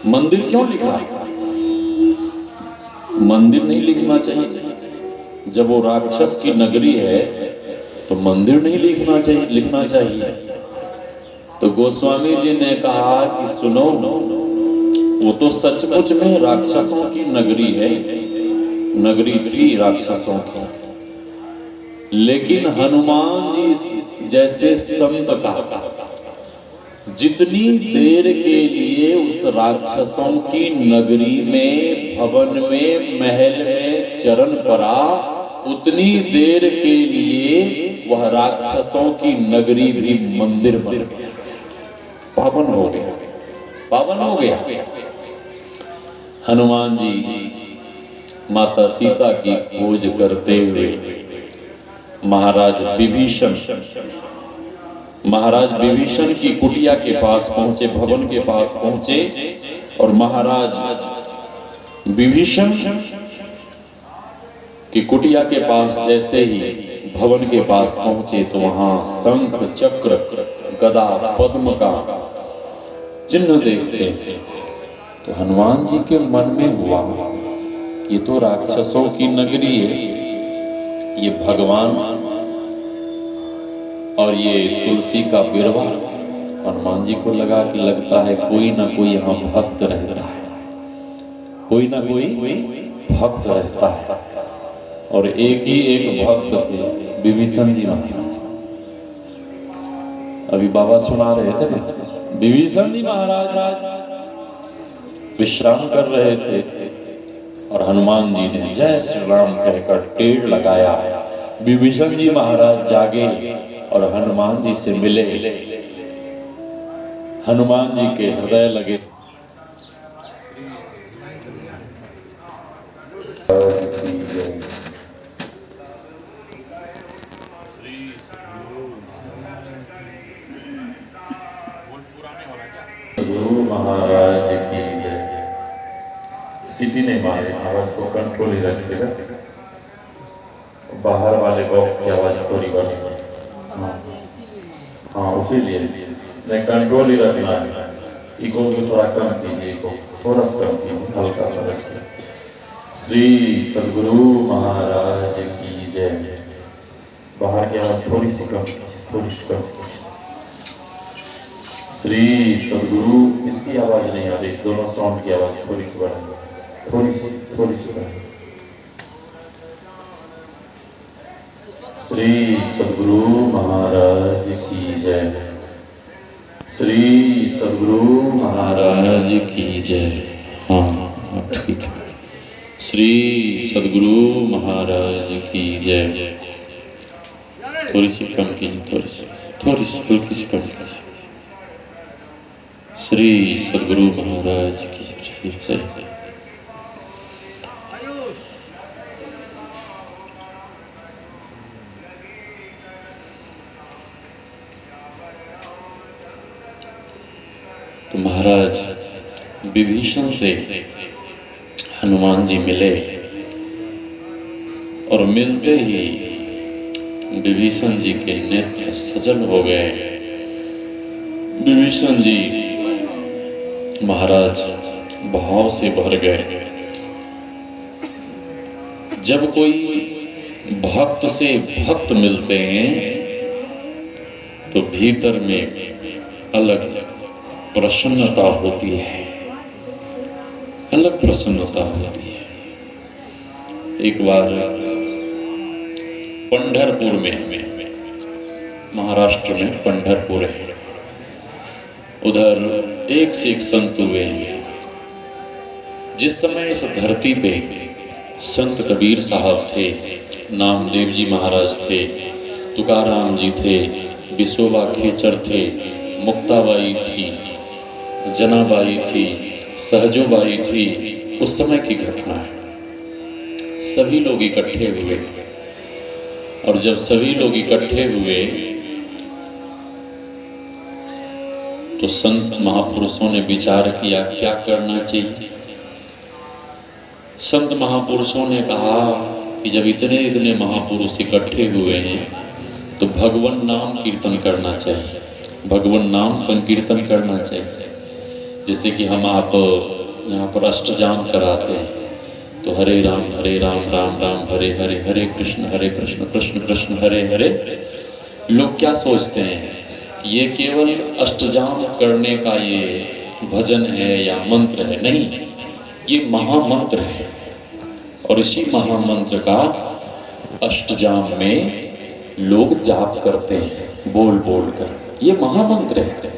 मंदिर क्यों लिखा? मंदिर नहीं लिखना चाहिए। जब वो राक्षस की नगरी है तो मंदिर नहीं लिखना चाहिए। तो गोस्वामी जी ने कहा कि सुनो, वो तो सचमुच में राक्षसों की नगरी है, नगरी थी राक्षसों की, लेकिन हनुमान जी जैसे संत का जितनी देर के लिए उस राक्षसों की नगरी में, भवन में, महल में चरण पड़ा, उतनी देर के लिए वह राक्षसों की नगरी भी मंदिर बन गया, पावन हो गया, पावन हो गया। हनुमान जी माता सीता की खोज करते हुए महाराज विभीषण की कुटिया के पास पहुंचे, भवन के पास पहुंचे। और महाराज विभीषण की कुटिया के पास जैसे ही भवन के पास पहुंचे तो वहां शंख, चक्र, गदा, पद्म का चिन्ह देखते हैं। तो हनुमान जी के मन में हुआ, ये तो राक्षसों की नगरी है, ये भगवान और ये तुलसी का बिरवा। हनुमान जी को लगा कि लगता है कोई ना कोई यहाँ भक्त रहता है, कोई ना कोई भक्त रहता है। और एक ही एक भक्त थे, विभीषण जी महाराज। अभी बाबा सुना रहे थे ना, विभीषण जी महाराज विश्राम कर रहे थे और हनुमान जी ने जय श्री राम कहकर टेढ़ लगाया। विभीषण जी महाराज जागे और हनुमान जी से मिले। हनुमान जी के हृदय लगे। गुरु महाराज की जय। सीटी नहीं मारे, आवाज को कंट्रोल ही रखिएगा। बाहर वाले बॉक्स की आवाज थोड़ी बढ़, हाँ उसीलिए नहीं, कंट्रोल ही रखना है। इको को थोड़ा कम कीजिए, इको थोड़ा कम कीजिए, हल्का सा रखिए। श्री सद्गुरु महाराज की जय। बाहर की आवाज थोड़ी सी कम कीजिए, थोड़ी सी कम कीजिए। श्री सदगुरु, इसकी आवाज नहीं आ रही, दोनों साउंड की आवाज थोड़ी सी बढ़ाइए, थोड़ी सी बढ़ाइए। श्री सदगुरु महाराज की जय। श्री सदगुरु महाराज की जय। हाँ ठीक है। श्री सदगुरु महाराज की जय। थोड़ी सी कम कीजिए, थोड़ी सी हल्की सी कम कीजिए। श्री सदगुरु महाराज की जय। तो महाराज विभीषण से हनुमान जी मिले और मिलते ही विभीषण जी के नेत्र सजल हो गए। विभीषण जी महाराज भाव से भर गए। जब कोई भक्त से भक्त मिलते हैं तो भीतर में अलग प्रसन्नता होती है, अलग प्रसन्नता होती है। एक बार पंढरपुर में, महाराष्ट्र में पंढरपुर है, उधर एक से एक संत हुए हैं। जिस समय इस धरती पे संत कबीर साहब थे, नामदेव जी महाराज थे, तुकाराम जी थे, विसोबा खेचर थे, मुक्ताबाई थी, जनाबाई थी, सहजोबाई थी, उस समय की घटना है। सभी लोग इकट्ठे हुए और जब सभी लोग इकट्ठे हुए तो संत महापुरुषों ने विचार किया क्या करना चाहिए। संत महापुरुषों ने कहा कि जब इतने इतने महापुरुष इकट्ठे हुए हैं तो भगवान नाम कीर्तन करना चाहिए, भगवान नाम संकीर्तन करना चाहिए। जैसे कि हम आप यहाँ पर अष्टजाम कराते हैं तो हरे राम राम राम हरे हरे, हरे कृष्ण कृष्ण कृष्ण हरे हरे। लोग क्या सोचते हैं कि ये केवल अष्टजाम करने का ये भजन है या मंत्र है, नहीं, ये महामंत्र है। और इसी महामंत्र का अष्टजाम में लोग जाप करते हैं बोल बोल कर, ये महामंत्र है।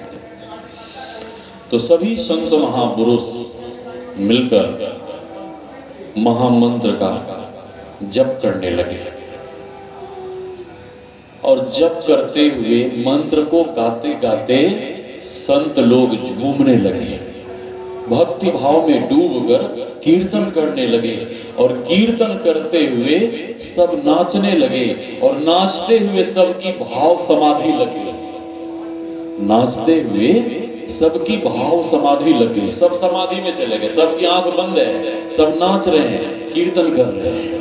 तो सभी संत महापुरुष मिलकर महामंत्र का जप करने लगे और जप करते हुए मंत्र को गाते गाते संत लोग झूमने लगे, भक्ति भाव में डूबकर कीर्तन करने लगे और कीर्तन करते हुए सब नाचने लगे और नाचते हुए सबकी भाव समाधि लग गई। नाचते हुए सबकी भाव समाधि लग गई, सब समाधि में चले गए, सबकी आंख बंद है, सब नाच रहे हैं, कीर्तन कर रहे हैं।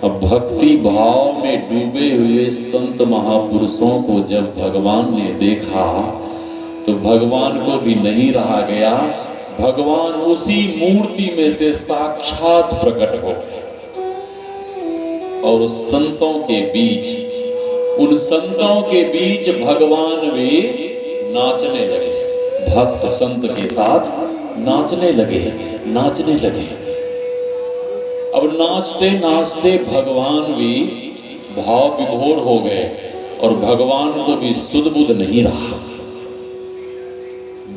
अब भक्ति भाव में डूबे हुए संत महापुरुषों को जब भगवान ने देखा तो भगवान को भी नहीं रहा गया, भगवान उसी मूर्ति में से साक्षात प्रकट हो गए और उस संतों के बीच, उन संतों के बीच भगवान भी नाचने लगे, भक्त संत के साथ नाचने लगे, नाचने लगे। अब नाचते नाचते भगवान भी भाव विभोर हो गए और भगवान को भी सुध बुध नहीं रहा।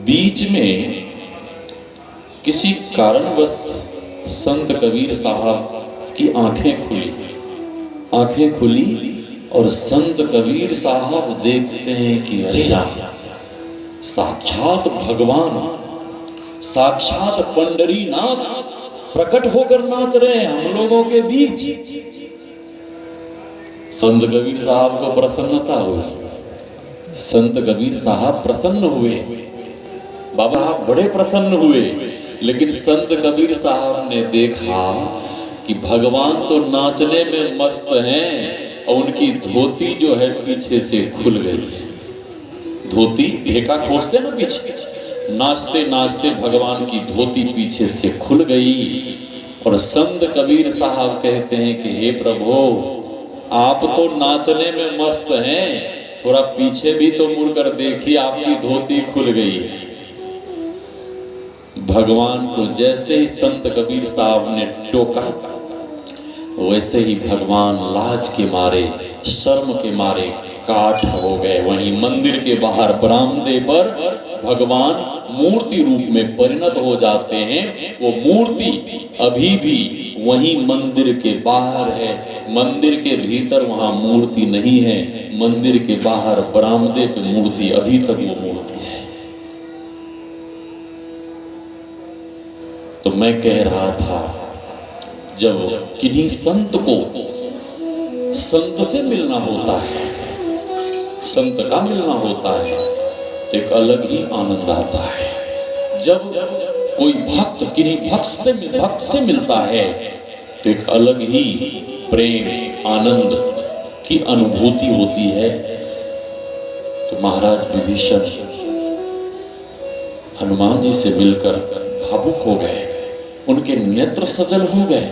बीच में किसी कारणवश संत कबीर साहब की आंखें खुली और संत कबीर साहब देखते हैं कि अरे राम, साक्षात भगवान, साक्षात पंडरीनाथ प्रकट होकर नाच रहे हैं हम लोगों के बीच। संत कबीर साहब को प्रसन्नता हुई, संत कबीर साहब प्रसन्न हुए, बाबा आप बड़े प्रसन्न हुए। लेकिन संत कबीर साहब ने देखा कि भगवान तो नाचने में मस्त हैं और उनकी धोती जो है पीछे से खुल गई है। धोती ढेका खोजते ना पीछे, नाचते नाचते भगवान की धोती पीछे से खुल गई और संत कबीर साहब कहते हैं कि हे प्रभु, आप तो नाचने में मस्त हैं, थोड़ा पीछे भी तो मुड़कर देखिए, आपकी धोती खुल गई है। भगवान को जैसे ही संत कबीर साहब ने टोका, वैसे ही भगवान लाज के मारे, शर्म के मारे काठ हो गए। वहीं मंदिर के बाहर बरामदे पर भगवान मूर्ति रूप में परिणत हो जाते हैं। वो मूर्ति अभी भी वहीं मंदिर के बाहर है, मंदिर के भीतर वहां मूर्ति नहीं है। मंदिर के बाहर बरामदे पे मूर्ति, अभी तक वो मूर्ति है। तो मैं कह रहा था, जब किन्हीं संत को संत से मिलना होता है, संत का मिलना होता है, तो एक अलग ही आनंद आता है। जब कोई भक्त किन्हीं भक्त से मिलता है, तो एक अलग ही प्रेम आनंद की अनुभूति होती है। तो महाराज विभीषण हनुमान जी से मिलकर भावुक हो गए, उनके नेत्र सजल हो गए।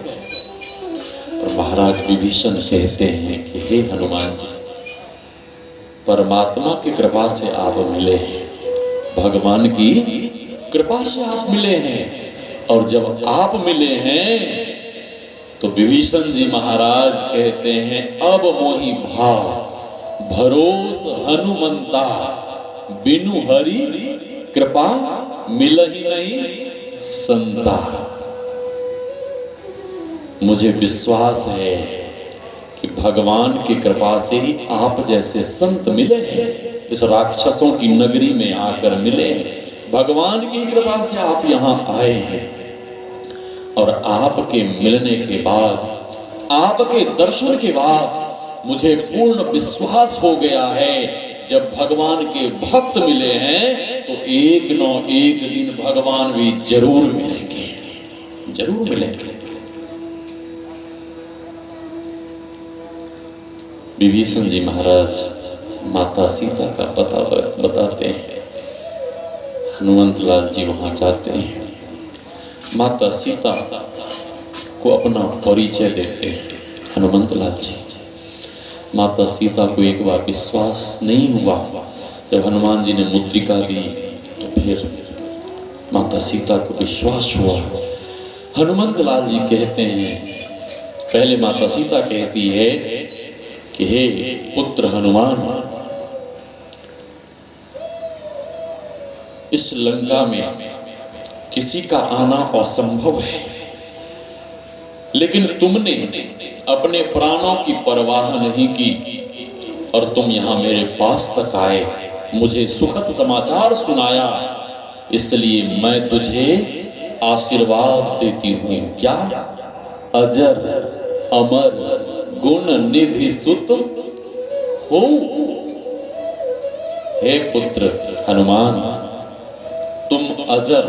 और महाराज विभीषण कहते हैं कि हे हनुमान जी, परमात्मा की कृपा से आप मिले हैं, भगवान की कृपा से आप मिले हैं। और जब आप मिले हैं तो विभीषण जी महाराज कहते हैं, अब मोहि भाव भरोस हनुमंता, बिनु हरि कृपा मिलहि नहीं संता। मुझे विश्वास है कि भगवान की कृपा से ही आप जैसे संत मिले हैं, इस राक्षसों की नगरी में आकर मिले। भगवान की कृपा से आप यहाँ आए हैं। और आपके मिलने के बाद, आपके दर्शन के बाद मुझे पूर्ण विश्वास हो गया है, जब भगवान के भक्त मिले हैं तो एक न एक दिन भगवान भी जरूर मिलेंगे, जरूर मिलेंगे। विभीषण जी महाराज माता सीता का पता बताते हैं। हनुमंत लाल जी वहां जाते हैं, माता सीता को अपना परिचय देते हैं। हनुमंत लाल जी, माता सीता को एक बार विश्वास नहीं हुआ, जब हनुमान जी ने मुद्रिका दी तो फिर माता सीता को विश्वास हुआ। हनुमंत लाल जी कहते हैं, पहले माता सीता कहती है कि हे पुत्र हनुमान, इस लंका में किसी का आना असंभव है, लेकिन तुमने अपने प्राणों की परवाह नहीं की और तुम यहां मेरे पास तक आए, मुझे सुखद समाचार सुनाया, इसलिए मैं तुझे आशीर्वाद देती हूं। क्या? अजर अमर गुण निधि सुत हो। हे पुत्र हनुमान, तुम अजर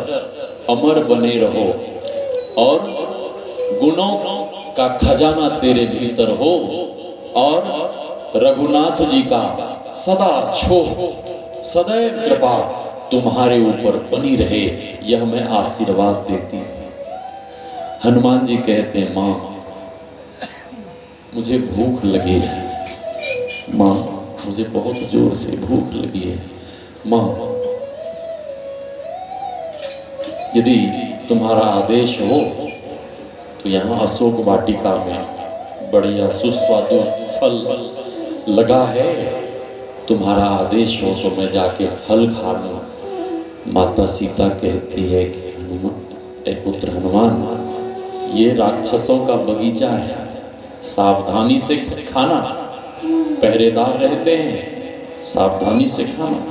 अमर बने रहो और गुणों का खजाना तेरे भीतर हो, और रघुनाथ जी का सदा छोह सदैव कृपा तुम्हारे ऊपर बनी रहे, यह मैं आशीर्वाद देती हूँ। हनुमान जी कहते हैं, माँ मुझे भूख लगी है, माँ मुझे बहुत जोर से भूख लगी है। माँ यदि तुम्हारा आदेश हो तो यहाँ अशोक वाटिका में बढ़िया सुस्वादु फल लगा है, तुम्हारा आदेश हो तो मैं जाके फल खा लूं। माता सीता कहती है कि हनुमान, पुत्र हनुमान, ये राक्षसों का बगीचा है, सावधानी से खाना, पहरेदार रहते हैं, सावधानी से खाना।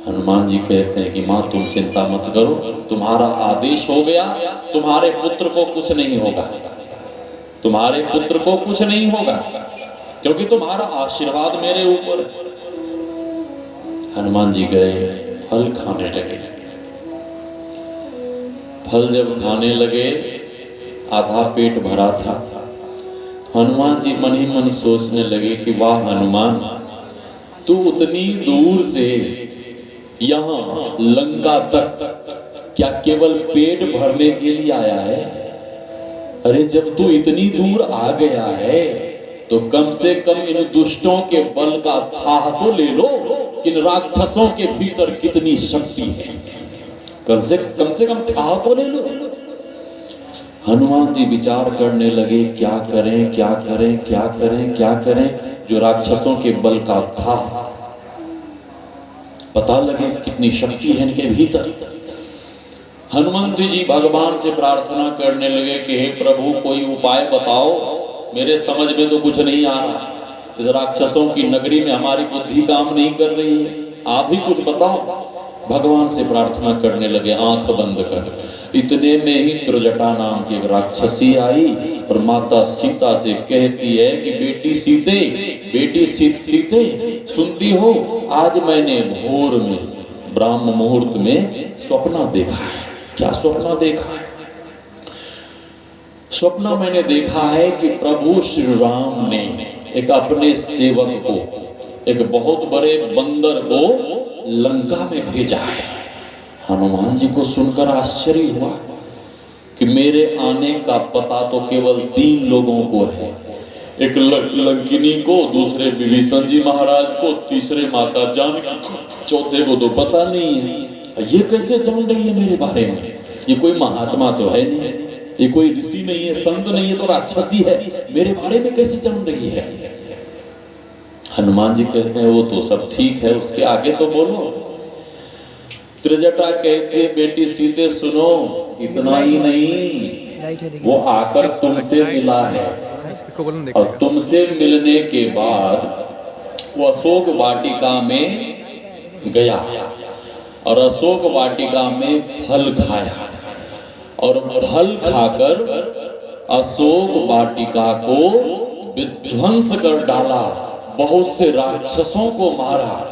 हनुमान जी कहते हैं कि माँ तुम चिंता मत करो, तुम्हारा आदेश हो गया, तुम्हारे पुत्र को कुछ नहीं होगा, तुम्हारे पुत्र को कुछ नहीं होगा, क्योंकि तुम्हारा आशीर्वाद मेरे ऊपर। हनुमान जी गए, फल खाने लगे। फल जब खाने लगे, आधा पेट भरा था। हनुमान जी मन ही मन सोचने लगे कि वाह हनुमान, तू उतनी दूर से यहाँ लंका तक क्या केवल पेट भरने के लिए आया है? अरे जब तू इतनी दूर आ गया है तो कम से कम इन दुष्टों के बल का थाह तो ले लो कि इन राक्षसों के भीतर कितनी शक्ति है। कम से कम थाह तो ले लो। हनुमान जी विचार करने लगे, क्या करें क्या करें क्या करें क्या करें, जो राक्षसों के बल का था पता लगे कितनी शक्ति है इनके भीतर। हनुमंत जी भगवान से प्रार्थना करने लगे कि हे प्रभु कोई उपाय बताओ, मेरे समझ में तो कुछ नहीं आ रहा, इस राक्षसों की नगरी में हमारी बुद्धि काम नहीं कर रही है, आप ही कुछ बताओ। भगवान से प्रार्थना करने लगे आंख बंद कर। इतने में ही त्रिजटा नाम की एक राक्षसी आई और माता सीता से कहती है कि बेटी सीते सुनती हो, आज मैंने भोर में ब्राह्म मुहूर्त में स्वप्न देखा है। क्या स्वप्न देखा है? स्वप्न मैंने देखा है कि प्रभु श्री राम ने एक अपने सेवक को, एक बहुत बड़े बंदर को लंका में भेजा है। हनुमान जी को सुनकर आश्चर्य हुआ कि मेरे आने का पता तो केवल 3 लोगों को है, एक लंकिनी को, दूसरे विभीषण जी महाराज को, तीसरे माता जानकी को, चौथे को तो पता नहीं है। ये कैसे जान रही है मेरे बारे में? ये कोई महात्मा तो है नहीं, ये कोई ऋषि नहीं है, संत नहीं है, तो राक्षसी है, मेरे बारे में कैसे जान रही है? हनुमान जी कहते हैं वो तो सब ठीक है, उसके आगे तो बोलो। त्रिजटा कहते बेटी सीते सुनो, इतना ही नहीं, वो आकर तुमसे मिला है और तुमसे मिलने के बाद वो अशोक वाटिका में गया और अशोक वाटिका में फल खाया और फल खाकर अशोक वाटिका को विध्वंस कर डाला, बहुत से राक्षसों को मारा।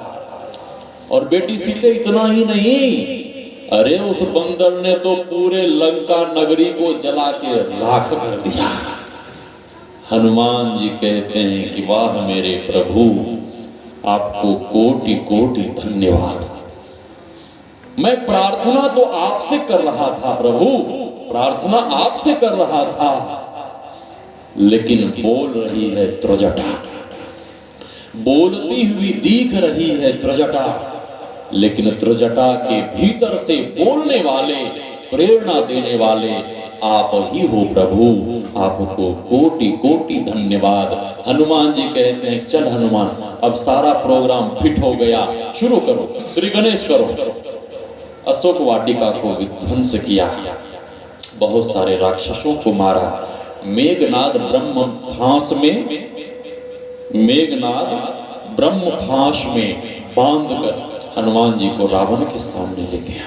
और बेटी सीते इतना ही नहीं, अरे उस बंदर ने तो पूरे लंका नगरी को जला के राख कर दिया। हनुमान जी कहते हैं कि वाह मेरे प्रभु, आपको कोटि कोटि धन्यवाद। मैं प्रार्थना तो आपसे कर रहा था प्रभु, प्रार्थना आपसे कर रहा था, लेकिन बोल रही है त्रिजटा, बोलती हुई दिख रही है त्रिजटा, लेकिन त्रिजटा के भीतर से बोलने वाले, प्रेरणा देने वाले आप ही हो प्रभु, आपको कोटि कोटि धन्यवाद। हनुमान जी कहते हैं चल हनुमान, अब सारा प्रोग्राम फिट हो गया, शुरू करो, श्री गणेश करो। अशोक वाटिका को विध्वंस किया, बहुत सारे राक्षसों को मारा। मेघनाद ब्रह्म फांस में बांधकर हनुमान जी को रावण के सामने ले गया।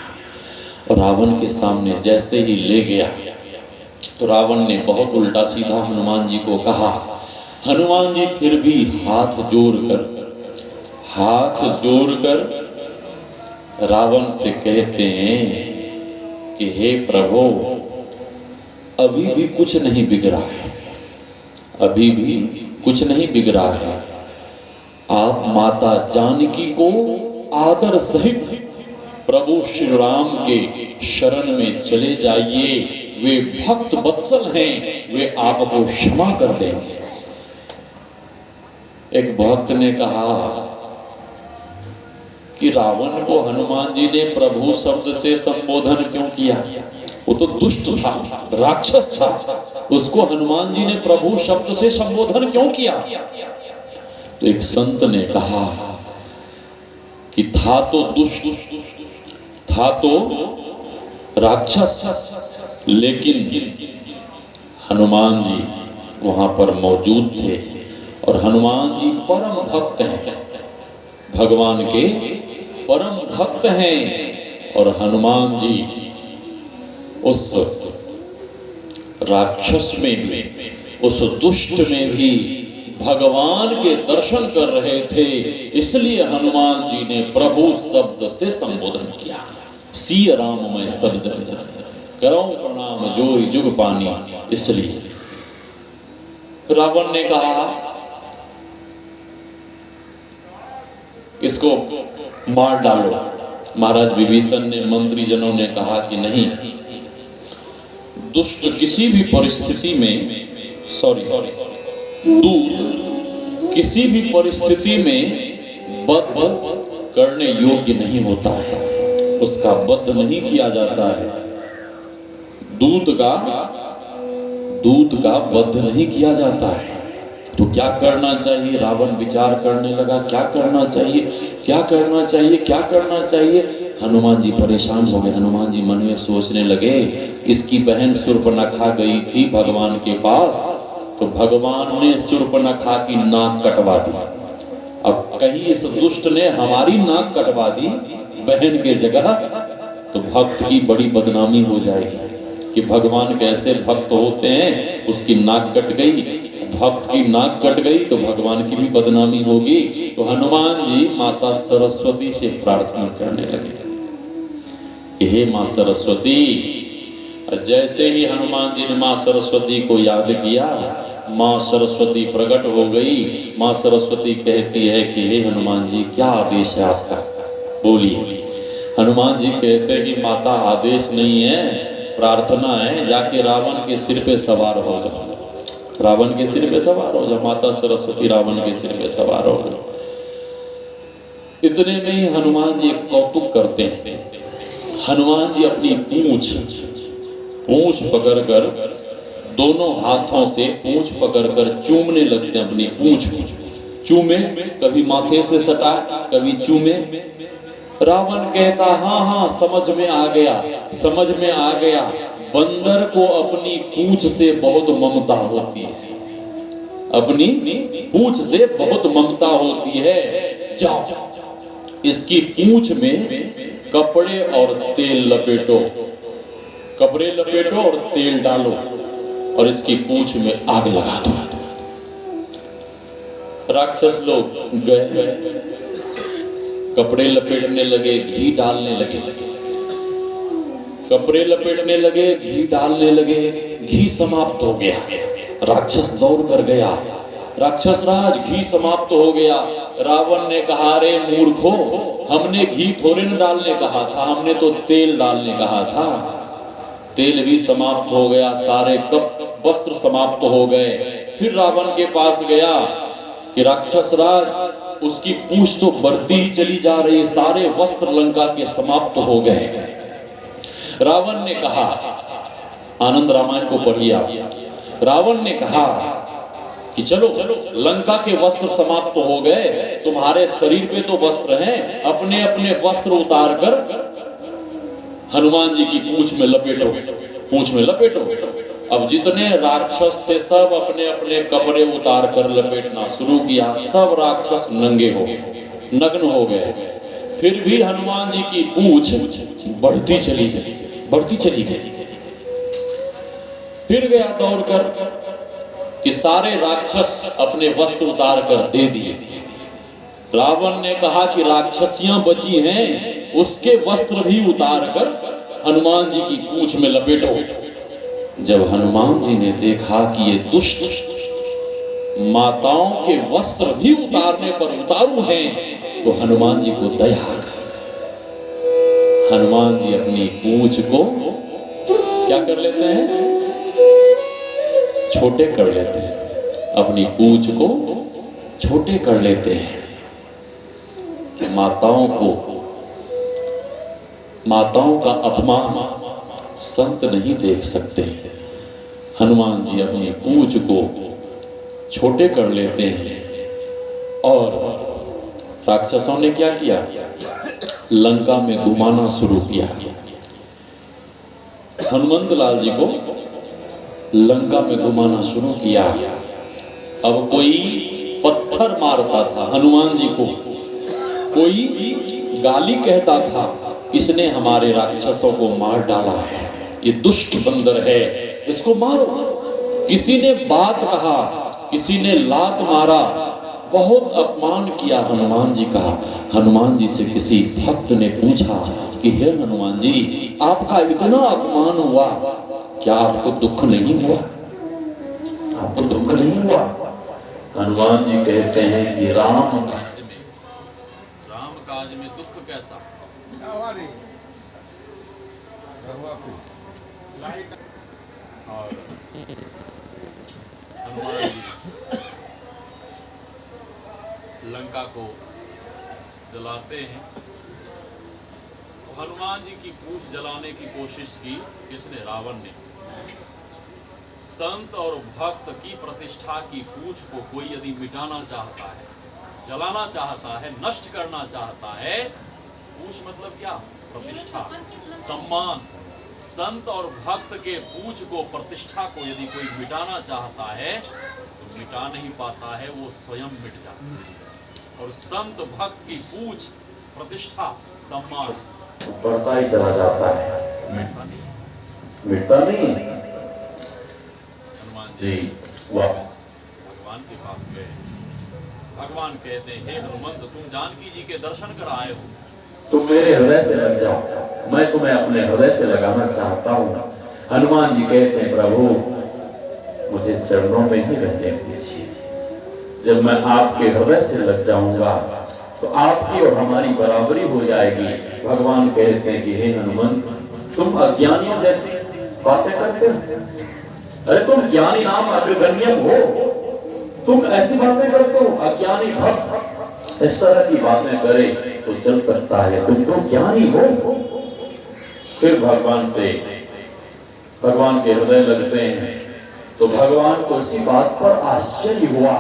और रावण के सामने जैसे ही ले गया तो रावण ने बहुत उल्टा सीधा हनुमान जी को कहा। हनुमान जी फिर भी हाथ जोड़कर रावण से कहते हैं कि हे प्रभु, अभी भी कुछ नहीं बिगड़ा है, अभी भी कुछ नहीं बिगड़ा है। आप माता जानकी को आदर सहित प्रभु श्री राम के शरण में चले जाइए, वे भक्त वत्सल हैं, वे आपको क्षमा कर देंगे। एक भक्त ने कहा कि रावण को हनुमान जी ने प्रभु शब्द से संबोधन क्यों किया? वो तो दुष्ट था, राक्षस था, उसको हनुमान जी ने प्रभु शब्द से संबोधन क्यों किया? तो एक संत ने कहा कि था तो दुष्ट, था तो राक्षस, लेकिन हनुमान जी वहां पर मौजूद थे और हनुमान जी परम भक्त हैं, भगवान के परम भक्त हैं। और हनुमान जी उस राक्षस में भी, उस दुष्ट में भी भगवान के दर्शन कर रहे थे, इसलिए हनुमान जी ने प्रभु शब्द से संबोधन किया। सिय राम मैं सब जन जन करो प्रणाम जोई जुग पानी। इसलिए रावण ने कहा इसको मार डालो। महाराज विभीषण ने, मंत्री जनों ने कहा कि नहीं, दुष्ट किसी भी परिस्थिति में दूत किसी भी परिस्थिति में बद्ध करने योग्य नहीं होता है, उसका बद्ध नहीं किया जाता है। दूत का बद्ध नहीं किया जाता है। तो क्या करना चाहिए? रावण विचार करने लगा, क्या करना चाहिए, क्या करना चाहिए, क्या करना चाहिए। हनुमान जी परेशान हो गए। हनुमान जी मन में सोचने लगे, इसकी बहन शूर्पणखा गई थी भगवान के पास, तो भगवान ने शूर्पणखा की नाक कटवा दी। अब कहीं इस दुष्ट ने हमारी नाक कटवा दी बहन के जगह, तो भक्त की बड़ी बदनामी हो जाएगी कि भगवान कैसे भक्त होते हैं, उसकी नाक कट गई। भक्त की नाक कट गई तो भगवान की भी बदनामी होगी। तो हनुमान जी माता सरस्वती से प्रार्थना करने लगे कि हे माँ सरस्वती। जैसे ही हनुमान जी ने माँ सरस्वती को याद किया, माँ सरस्वती प्रकट हो गई। माँ सरस्वती कहती है कि हे हनुमान जी, क्या आदेश है आपका, बोलिए। हनुमान जी कहते हैं कि माता आदेश नहीं है, प्रार्थना है, जाके रावण के सिर पे सवार हो जाओ। रावण के सिर पे सवार हो जाओ। माता सरस्वती रावण के सिर पे सवार हो गए। इतने में ही हनुमान जी एक कौतुक करते हैं। हनुमान जी अपनी पूंछ पकड़कर, दोनों हाथों से पूंछ पकड़कर चूमने लगते हैं। अपनी पूंछ को चूमे, कभी माथे से सटा, कभी चूमे। रावण कहता हाँ समझ में आ गया, समझ में आ गया। बंदर को अपनी पूंछ से बहुत ममता होती है, अपनी पूंछ से बहुत ममता होती है। जाओ इसकी पूंछ में कपड़े और तेल लपेटो, कपड़े लपेटो और तेल डालो और इसकी पूंछ में आग लगा दो। राक्षस लोग गए, कपड़े लपेटने लगे, घी डालने लगे, कपड़े लपेटने लगे, घी डालने लगे। घी समाप्त हो गया। राक्षस दौड़ कर गया, राक्षस राज घी समाप्त हो गया। रावण ने कहा, रे मूर्खो, हमने घी थोड़े न डालने कहा था, हमने तो तेल डालने कहा था। तेल भी समाप्त हो गया, सारे कप वस्त्र समाप्त हो गए। फिर रावण के पास गया कि राक्षस राज, उसकी पूंछ तो बढ़ती ही चली जा रही है, सारे वस्त्र लंका के समाप्त हो गए। रावण ने कहा, आनंद रामायण को पढ़िए आप। रावण ने कहा कि चलो लंका के वस्त्र समाप्त हो गए, तुम्हारे शरीर पे तो वस्त्र हैं, अपने अपने वस्त्र उतार कर हनुमान जी की पूंछ में लपेटो, पूंछ में लपेटो। अब जितने राक्षस थे सब अपने अपने कपड़े उतार कर लपेटना शुरू किया। सब राक्षस नंगे हो गए, नग्न हो गए। फिर भी हनुमान जी की पूंछ बढ़ती चली गई, बढ़ती चली गई। फिर गया दौड़कर कि सारे राक्षस अपने वस्त्र उतार कर दे दिए। रावण ने कहा कि राक्षसियां बची हैं, उसके वस्त्र भी उतार कर हनुमान जी की पूंछ में लपेटो। जब हनुमान जी ने देखा कि ये दुष्ट माताओं के वस्त्र भी उतारने पर उतारू हैं, तो हनुमान जी को दया आ गई। हनुमान जी अपनी पूंछ को क्या कर लेते हैं? छोटे कर लेते हैं। अपनी पूंछ को छोटे कर लेते हैं कि माताओं का अपमान संत नहीं देख सकते। हनुमान जी अपनी पूंछ को छोटे कर लेते हैं। और राक्षसों ने क्या किया? लंका में घुमाना शुरू किया। हनुमंत लाल जी को लंका में घुमाना शुरू किया। अब कोई पत्थर मारता था हनुमान जी को, कोई गाली कहता था, इसने हमारे राक्षसों को मार डाला है, ये दुष्ट बंदर है, इसको मारो। किसी ने बात कहा, किसी ने लात मारा, बहुत अपमान किया हनुमान जी का। हनुमान जी से किसी भक्त ने पूछा कि हे हनुमान जी, आपका इतना अपमान हुआ, क्या आपको दुख नहीं हुआ? आपको दुख नहीं हुआ? हनुमान जी कहते हैं कि राम काज में दुख कैसा। और हनुमान जी लंका को जलाते हैं। तो हनुमान जी की पूंछ जलाने की कोशिश की किसने? रावण ने। संत और भक्त की प्रतिष्ठा की पूंछ को कोई यदि मिटाना चाहता है, जलाना चाहता है, नष्ट करना चाहता है, पूंछ मतलब क्या? प्रतिष्ठा, सम्मान। संत और भक्त के पूंछ को, प्रतिष्ठा को यदि कोई मिटाना चाहता है तो मिटा नहीं पाता है, वो स्वयं मिट जाता है। और संत भक्त की पूंछ, प्रतिष्ठा, सम्मान बढ़ता ही चला जाता है, मिटता नहीं। मिटता नहीं। हनुमान जी जी वापस भगवान के पास गए। भगवान कहते हैं, हे हनुमंत, तुम जानकी जी के दर्शन कर आए हो, तुम मेरे हृदय से लग जाओ, मैं तुम्हें अपने हृदय से लगाना चाहता हूँ। हनुमान जी कहते हैं, प्रभु मुझे चरणों में ही रहने दीजिए। जब मैं आपके हृदय से लग जाऊंगा तो आपकी और हमारी बराबरी हो जाएगी। भगवान कहते हैं कि हे हनुमंत, तुम अज्ञानियों जैसी बातें करते हो। अरे तुम ज्ञानी नाम अग्रगण्य हो, तुम ऐसी बातें करते हो। अज्ञानी भक्त इस तरह की बातें करे तो चल सकता है, तुम तो ज्ञानी हो। फिर भगवान के हृदय लगते हैं तो भगवान को इसी बात पर आश्चर्य हुआ।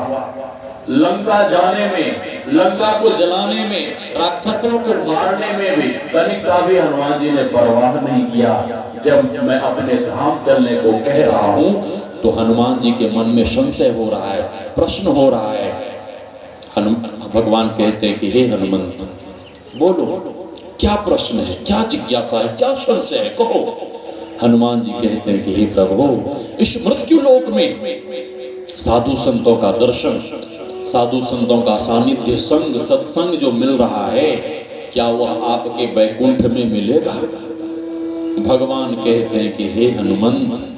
लंका जाने में, लंका को जलाने में, राक्षसों को मारने में भी तनिक सा भी हनुमान जी ने परवाह नहीं किया। जब मैं अपने धाम चलने को कह रहा हूं तो हनुमान जी के मन में संशय हो रहा है, प्रश्न हो रहा है। भगवान कहते हैं कि हे हनुमंत, बोलो क्या प्रश्न है, क्या जिज्ञासा है, क्या संशय है, कहो। हनुमान जी कहते हैं कि हे प्रभु, इस मृत्यु लोक में साधु संतों का दर्शन, साधु संतों का सानिध्य, संग, सत्संग जो मिल रहा है, क्या वह आपके वैकुंठ में मिलेगा? भगवान कहते हैं कि हे हनुमंत,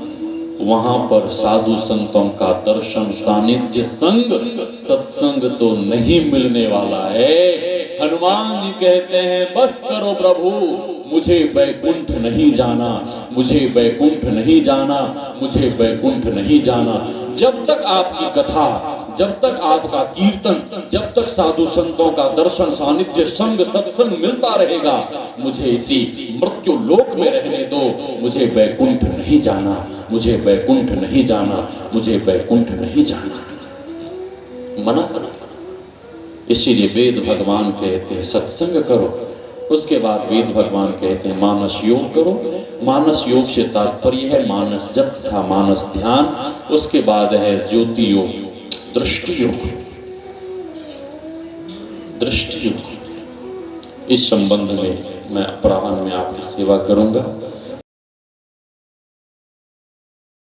वहां पर साधु संतों का दर्शन, सानिध्य, संग, सत्संग तो नहीं मिलने वाला है। हनुमान जी कहते हैं, बस करो प्रभु, मुझे वैकुंठ नहीं जाना, मुझे वैकुंठ नहीं जाना, मुझे वैकुंठ नहीं जाना। जब तक आपकी कथा, जब तक आपका कीर्तन, जब तक साधु संतों का दर्शन, सानिध्य, संग, सत्संग मिलता रहेगा, मुझे इसी मृत्यु लोक में रहने दो, मुझे वैकुंठ नहीं जाना, मुझे वैकुंठ नहीं जाना, मुझे वैकुंठ नहीं जाना। मना करो। इसीलिए वेद भगवान कहते हैं सत्संग करो। उसके बाद वेद भगवान कहते हैं मानस योग करो। मानस योग से तात्पर्य है मानस जप तथा मानस ध्यान। उसके बाद है ज्योति योग, दृष्टि योग। दृष्टि योग, इस संबंध में मैं अपराह्न में आपकी सेवा करूंगा।